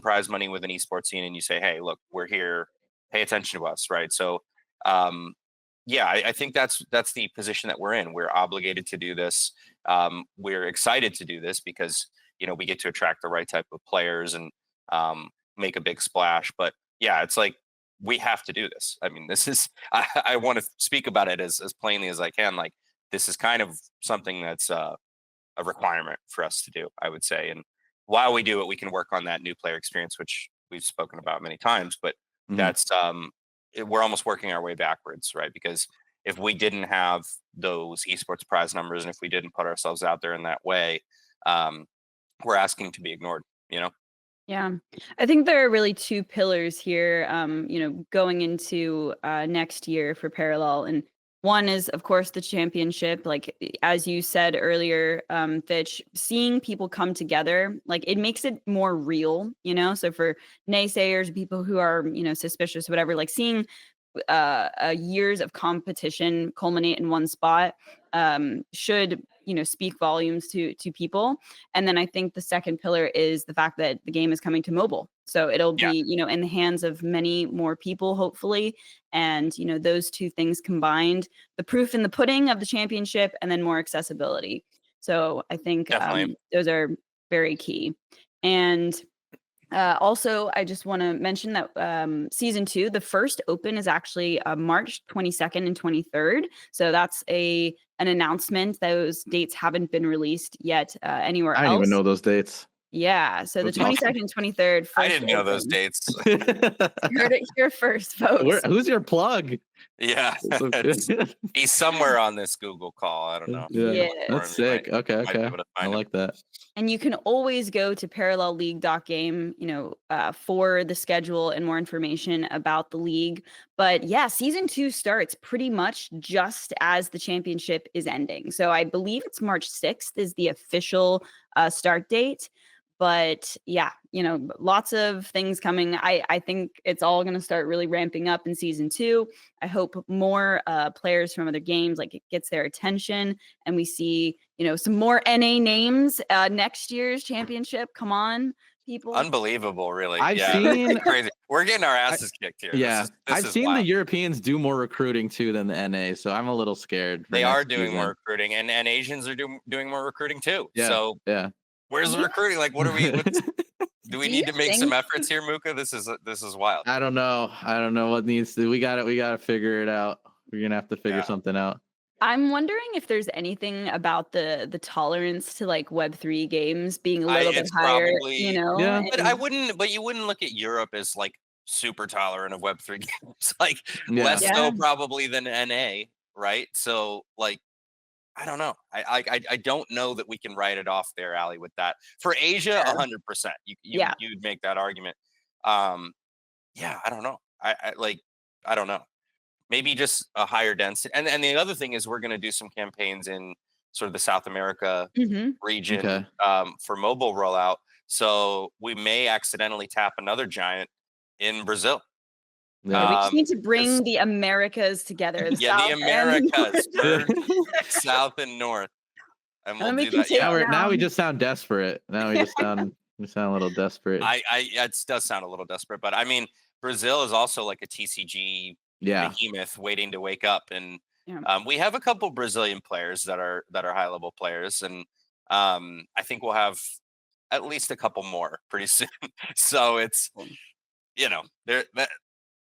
prize money with an esports scene, and you say, hey, look, we're here, pay attention to us, right? So I think that's the position that we're in. We're obligated to do this. We're excited to do this because we get to attract the right type of players and make a big splash. But yeah, it's like, we have to do this. I mean, this is I want to speak about it as plainly as I can. Like, this is kind of something that's a requirement for us to do, I would say. And while we do it, we can work on that new player experience, which we've spoken about many times. But that's we're almost working our way backwards, right? Because if we didn't have those esports prize numbers, and if we didn't put ourselves out there in that way, we're asking to be ignored. Yeah, I think there are really two pillars here, going into next year for Parallel. And one is, of course, the championship. Like, as you said earlier, Fitch, seeing people come together, like, it makes it more real, So for naysayers, people who are, suspicious, whatever, like seeing years of competition culminate in one spot should speak volumes to people. And then I think the second pillar is the fact that the game is coming to mobile, so it'll be in the hands of many more people, hopefully. And those two things combined, the proof in the pudding of the championship, and then more accessibility. So I think those are very key. And also, I just want to mention that season 2, the first open is actually March 22nd and 23rd. So that's an announcement. Those dates haven't been released yet anywhere else. I didn't even know those dates. Yeah, so the 22nd and 23rd. I didn't know those dates. You heard it here first, folks. Who's your plug? Yeah, he's somewhere on this Google call. I don't know. Yeah, that's sick. Okay. I like that. And you can always go to parallelleague.game, for the schedule and more information about the league. But yeah, season 2 starts pretty much just as the championship is ending. So I believe it's March 6th is the official start date. But yeah, lots of things coming. I think it's all going to start really ramping up in season 2. I hope more players from other games, like, it gets their attention, and we see, some more NA names next year's championship. Come on, people. Unbelievable, really. I've seen crazy. We're getting our asses kicked here. Yeah, I've seen wild. The Europeans do more recruiting too than the NA, so I'm a little scared. They are doing more recruiting, and Asians are doing more recruiting too. Yeah. So yeah. Where's the recruiting? Like, what are we? Do we need to make some efforts here, Mookah? This is wild. I don't know what needs to. We got to figure it out. We're gonna have to figure something out. I'm wondering if there's anything about the tolerance to, like, Web3 games being a little bit higher. Yeah. But you wouldn't look at Europe as like super tolerant of Web3 games. Like less so probably than NA, right? So like, I don't know. I don't know that we can write it off there, Allie, with that. For Asia, 100%. You'd make that argument. I don't know. I don't know. Maybe just a higher density. And the other thing is we're going to do some campaigns in sort of the South America region for mobile rollout. So we may accidentally tap another giant in Brazil. Yeah, we just need to bring the Americas together. The Americas, South and North, and we'll do that. Now we just sound desperate. Now we just sound a little desperate. It does sound a little desperate, but I mean, Brazil is also like a TCG behemoth waiting to wake up, and we have a couple Brazilian players that are high level players, and I think we'll have at least a couple more pretty soon. So it's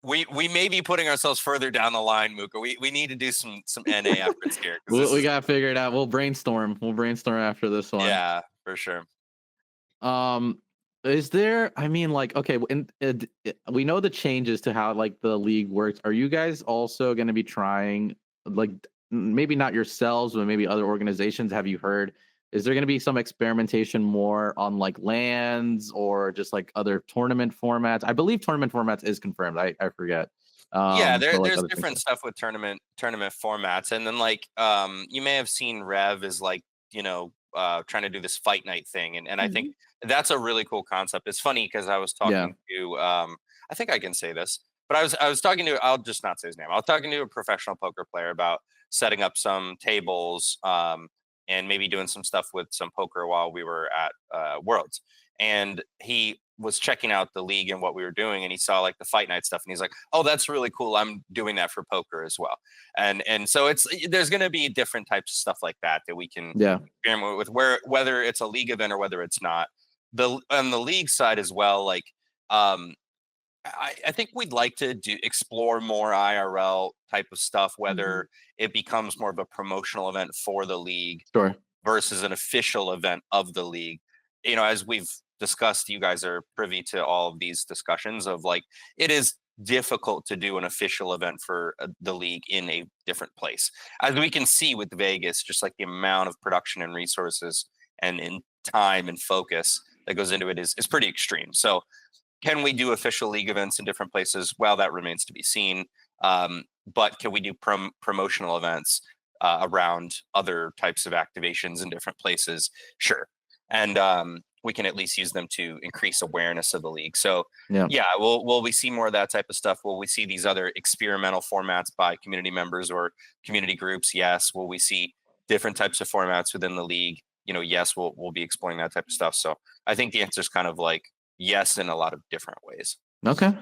we may be putting ourselves further down the line, Mookah. We need to do some NA efforts here. We gotta figure it out. We'll brainstorm after this one. Yeah, for sure. Is there? I mean, like, okay, we know the changes to how like the league works. Are you guys also going to be trying, like, maybe not yourselves, but maybe other organizations? Have you heard? Is there going to be some experimentation more on like lands or just like other tournament formats? I believe tournament formats is confirmed. I forget. There's different stuff with tournament formats, and then like you may have seen Rev is like trying to do this fight night thing, and I think that's a really cool concept. It's funny because I was talking to I think I can say this, but I was talking to, I'll just not say his name. I was talking to a professional poker player about setting up some tables and maybe doing some stuff with some poker while we were at Worlds. And he was checking out the league and what we were doing, and he saw like the fight night stuff, and he's like, "Oh, that's really cool. I'm doing that for poker as well." And so there's going to be different types of stuff like that we can experiment with, whether it's a league event or whether it's not. On the league side as well, like I think we'd like to explore more IRL type of stuff, whether it becomes more of a promotional event for the league versus an official event of the league. as we've discussed, you guys are privy to all of these discussions of like, it is difficult to do an official event for the league in a different place. As we can see with Vegas, just like the amount of production and resources and in time and focus that goes into it is pretty extreme. So can we do official league events in different places? Well, that remains to be seen. But can we do promotional events around other types of activations in different places? Sure. And we can at least use them to increase awareness of the league. So yeah, will we see more of that type of stuff? Will we see these other experimental formats by community members or community groups? Yes. Will we see different types of formats within the league? Yes, we'll be exploring that type of stuff. So I think the answer is kind of like yes in a lot of different ways. Okay.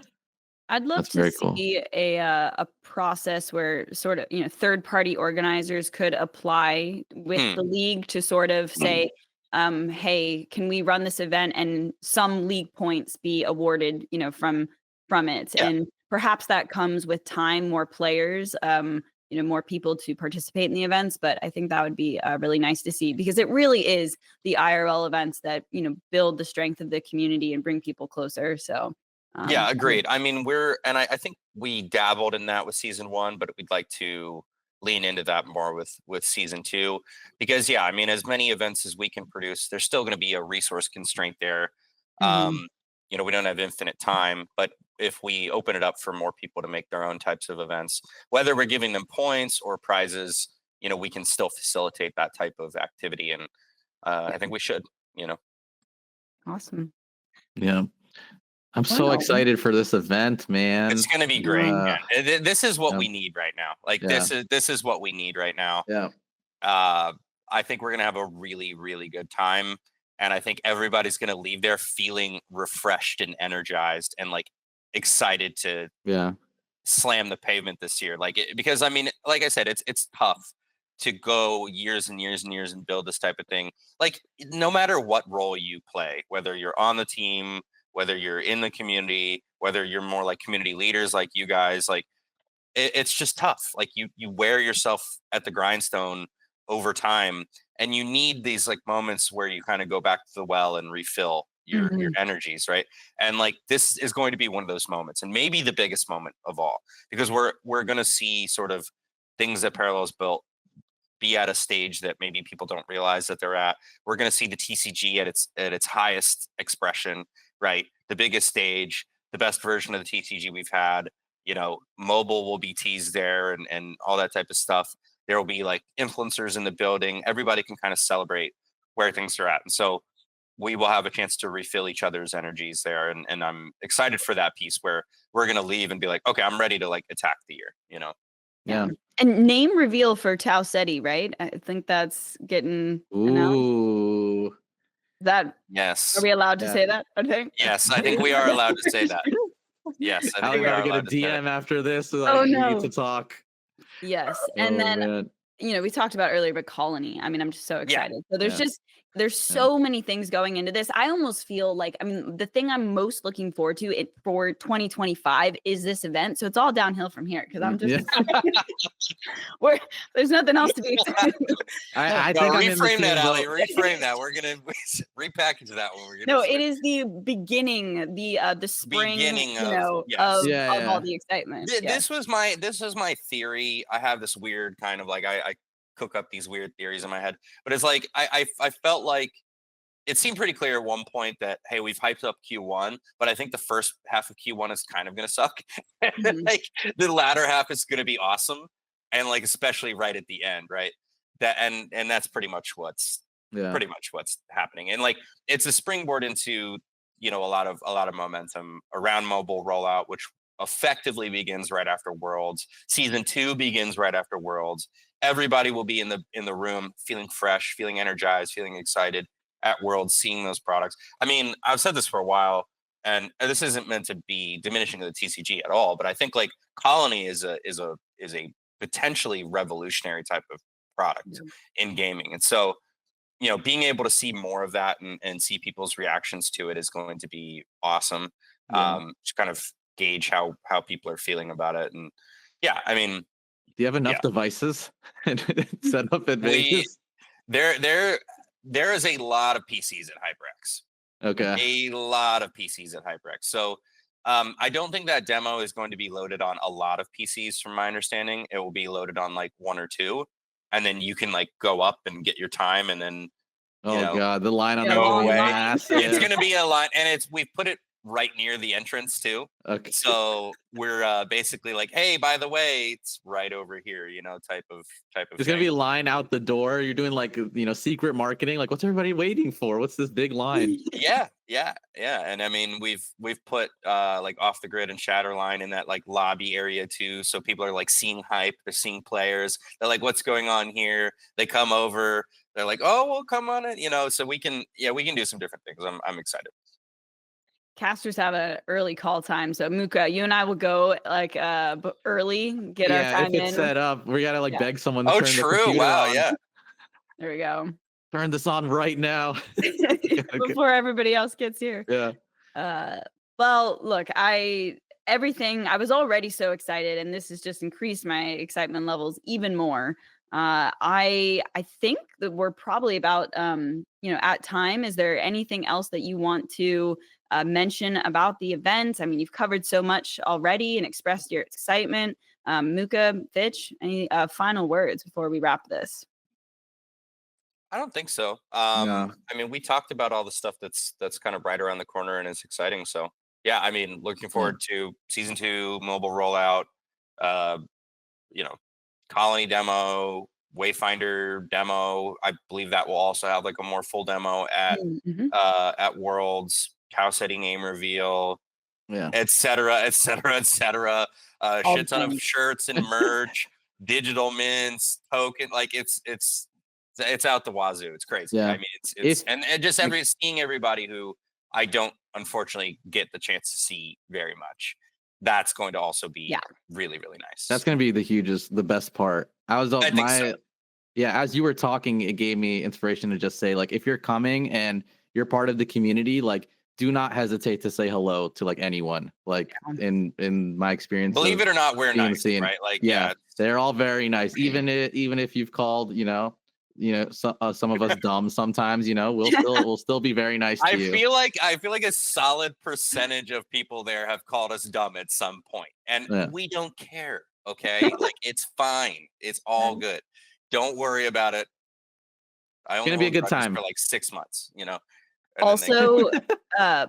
I'd love to see a process where sort of, third-party organizers could apply with the league to sort of say, hey, can we run this event and some league points be awarded, from it? Yeah. And perhaps that comes with time, more players, more people to participate in the events. But I think that would be really nice to see, because it really is the IRL events that, build the strength of the community and bring people closer. So yeah, agreed. I mean, I think we dabbled in that with season 1, but we'd like to lean into that more with season 2, because I mean, as many events as we can produce, there's still going to be a resource constraint there. We don't have infinite time, but if we open it up for more people to make their own types of events, whether we're giving them points or prizes, we can still facilitate that type of activity. And I think we should, Awesome. Yeah. I'm so excited for this event, man. It's going to be great. This is what we need right now. Like this is what we need right now. Yeah. I think we're going to have a really, really good time. And I think everybody's going to leave there feeling refreshed and energized and like excited to slam the pavement this year. Because I mean, like I said, it's tough to go years and years and years and build this type of thing. Like no matter what role you play, whether you're on the team, whether you're in the community, whether you're more like community leaders like you guys, like it's just tough. Like you wear yourself at the grindstone over time, and you need these like moments where you kind of go back to the well and refill your energies, right? And like this is going to be one of those moments, and maybe the biggest moment of all, because we're going to see sort of things that Parallel's built be at a stage that maybe people don't realize that they're at. We're going to see the TCG at its highest expression, right? The biggest stage, the best version of the TCG we've had. Mobile will be teased there and all that type of stuff. There will be like influencers in the building. Everybody can kind of celebrate where things are at. And so we will have a chance to refill each other's energies there. And I'm excited for that piece where we're going to leave and be like, okay, I'm ready to like attack the year, Yeah. And name reveal for Tau Ceti, right? I think that's getting announced. Yes. Are we allowed to say that? I think. Yes, I think we are allowed to say that. Yes, I think we are get a allowed to say that. DM after this. Like, we need to talk. Yes, and then we talked about earlier, but Colony. I mean, I'm just so excited. So there's so many things going into this. I almost feel like, I mean, the thing I'm most looking forward to for 2025 is this event. So it's all downhill from here, because I'm just there's nothing else to be excited about. I think reframe that, Allie. Reframe that. We're gonna repackage that one. No, it is the beginning, the spring, of all the excitement. This was my theory. I have this weird kind of like I cook up these weird theories in my head, but it's like I felt like it seemed pretty clear at one point that, hey, we've hyped up Q1, but I think the first half of Q1 is kind of going to suck. Like the latter half is going to be awesome, and like especially right at the end, right? That and that's pretty much what's happening, and like it's a springboard into a lot of momentum around mobile rollout, which effectively begins right after Worlds. Season 2 begins right after Worlds. Everybody will be in the room feeling fresh, feeling energized, feeling excited at Worlds, seeing those products. I mean, I've said this for a while, and this isn't meant to be diminishing of the TCG at all, but I think like Colony is a potentially revolutionary type of product in gaming. And so, being able to see more of that and see people's reactions to it is going to be awesome. Just kind of gauge how people are feeling about it. And I mean, do you have enough devices set up in Vegas? there is a lot of PCs at HyperX. Okay. A lot of PCs at HyperX. So I don't think that demo is going to be loaded on a lot of PCs. From my understanding, it will be loaded on like 1 or 2, and then you can like go up and get your time, and then Oh god, the line on Yeah, that go will be away. massive. It's going to be a line, and we've put it right near the entrance too. Okay. So we're basically like, hey, by the way, it's right over here, type of There's gonna be a line out the door. You're doing like secret marketing. Like, what's everybody waiting for? What's this big line? Yeah. And I mean, we've put like Off the Grid and Shatterline in that like lobby area too. So people are like seeing hype, they're seeing players, they're like, what's going on here? They come over, they're like, oh, well, come on in, so we can do some different things. I'm excited. Casters have an early call time, so Mookah, you and I will go like early, get our time if it's in. set up, we gotta like beg someone to Oh, turn the true. computer Wow. on. Yeah. There we go. Turn this on right now. Before everybody else gets here. Yeah. Well, look, I was already so excited, and this has just increased my excitement levels even more. I think that we're probably about at time. Is there anything else that you want to mention about the event? I mean, you've covered so much already and expressed your excitement. Mookah, Fitch, any final words before we wrap this? I don't think so. No. I mean, we talked about all the stuff that's kind of right around the corner and it's exciting. So yeah, I mean, looking forward to season 2 mobile rollout. Colony demo, Wayfinder demo. I believe that will also have like a more full demo at Worlds, cow setting aim reveal, et cetera, et cetera, et cetera. Shit ton of shirts and merch, digital mints, token. Like it's out the wazoo. It's crazy. Yeah. I mean, it's and just seeing everybody who I don't unfortunately get the chance to see very much. That's going to also be really, really nice. That's going to be the best part. I think so. Yeah, as you were talking, it gave me inspiration to just say, like, if you're coming and you're part of the community, like, do not hesitate to say hello to like anyone. Like in my experience, believe it or not, we're nice, right? Like, they're all very nice. Even if you've called, some of us dumb sometimes, we'll still be very nice to you. I feel like a solid percentage of people there have called us dumb at some point, and we don't care. Okay, like it's fine. It's all good. Don't worry about it. It's gonna be a good time for like 6 months. Also,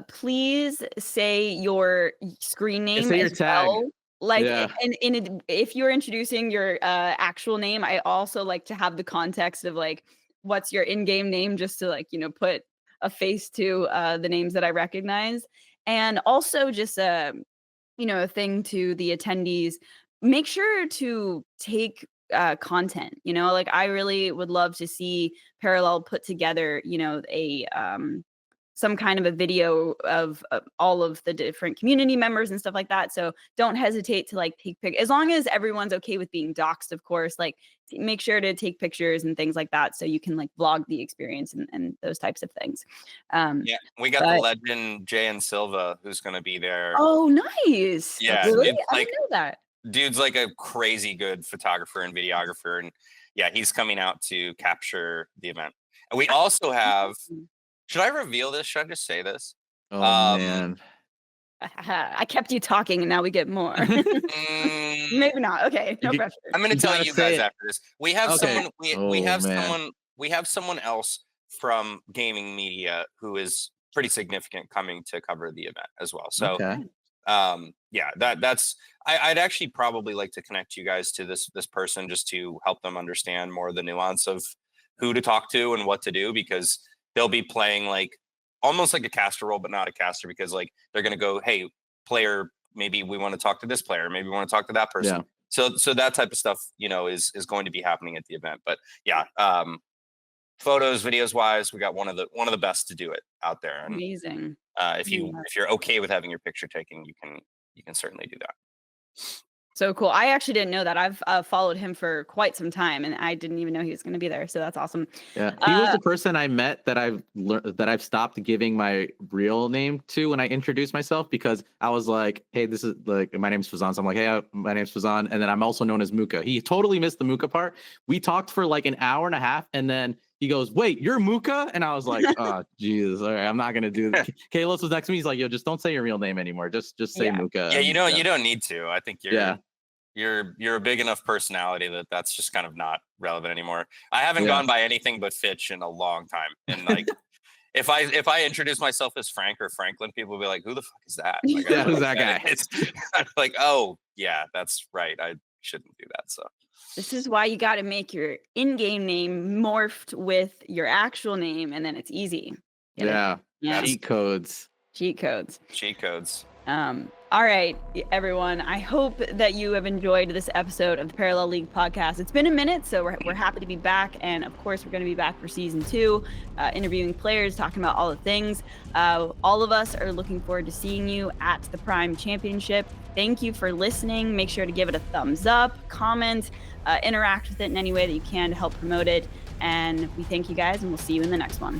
please say your screen name. Say your tag. Well. Like, and if you're introducing your actual name, I also like to have the context of like, what's your in-game name, just to like, put a face to the names that I recognize. And also just a thing to the attendees, make sure to take content, like I really would love to see Parallel put together, a some kind of a video of all of the different community members and stuff like that. So don't hesitate to like take pictures, as long as everyone's okay with being doxxed, of course, like make sure to take pictures and things like that, so you can like vlog the experience and those types of things. We got the legend Jay and Silva who's going to be there. Oh, nice. Yeah, really? I didn't know that. Dude's like a crazy good photographer and videographer, and he's coming out to capture the event. And we also have. Should I reveal this? Should I just say this? Oh man. I kept you talking and now we get more. Maybe not. Okay, no pressure. I'm going to tell you guys after this. We have someone we have someone else from gaming media who is pretty significant coming to cover the event as well. So that's I'd actually probably like to connect you guys to this person, just to help them understand more of the nuance of who to talk to and what to do, because they'll be playing like almost like a caster role, but not a caster, because like they're going to go, hey, player, maybe we want to talk to this player, maybe we want to talk to that person. So that type of stuff, is going to be happening at the event. But photos, videos wise, we got one of the best to do it out there. And, amazing. If you're okay with having your picture taken, you can certainly do that. So cool. I actually didn't know that. I've followed him for quite some time, and I didn't even know he was going to be there. So that's awesome. Yeah, he was the person I met that I've stopped giving my real name to when I introduce myself, because I was like, hey, this is like, my name's Fazan. So I'm like, hey, my name's Fazan, and then I'm also known as Mookah. He totally missed the Mookah part. We talked for like an hour and a half, and then he goes, "Wait, you're Mookah?" And I was like, "Oh, Jesus, all right, I'm not gonna do that." Kalos was next to me. He's like, "Yo, just don't say your real name anymore. Just say Mookah." Yeah, you don't need to. I think Yeah. you're a big enough personality that's just kind of not relevant anymore. I haven't gone by anything but Fitch in a long time, and like if I introduce myself as Frank or Franklin, people will be like, "Who the fuck is that?" Like, Yeah, who's that guy? It's like, oh yeah, that's right. I shouldn't do that. So This is why you got to make your in-game name morphed with your actual name, and then it's easy. Get it? Yeah. Yeah. Cheat codes. Cheat codes. Cheat codes. All right, everyone. I hope that you have enjoyed this episode of the Parallel League podcast. It's been a minute, so we're happy to be back. And of course, we're going to be back for season 2, interviewing players, talking about all the things. All of us are looking forward to seeing you at the Prime Championship. Thank you for listening. Make sure to give it a thumbs up, comment, interact with it in any way that you can to help promote it. And we thank you guys, and we'll see you in the next one.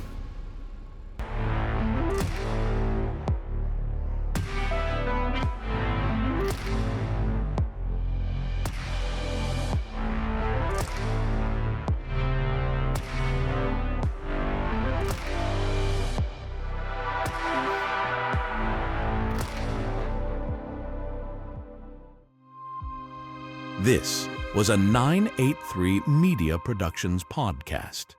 This was a 983 Media Productions podcast.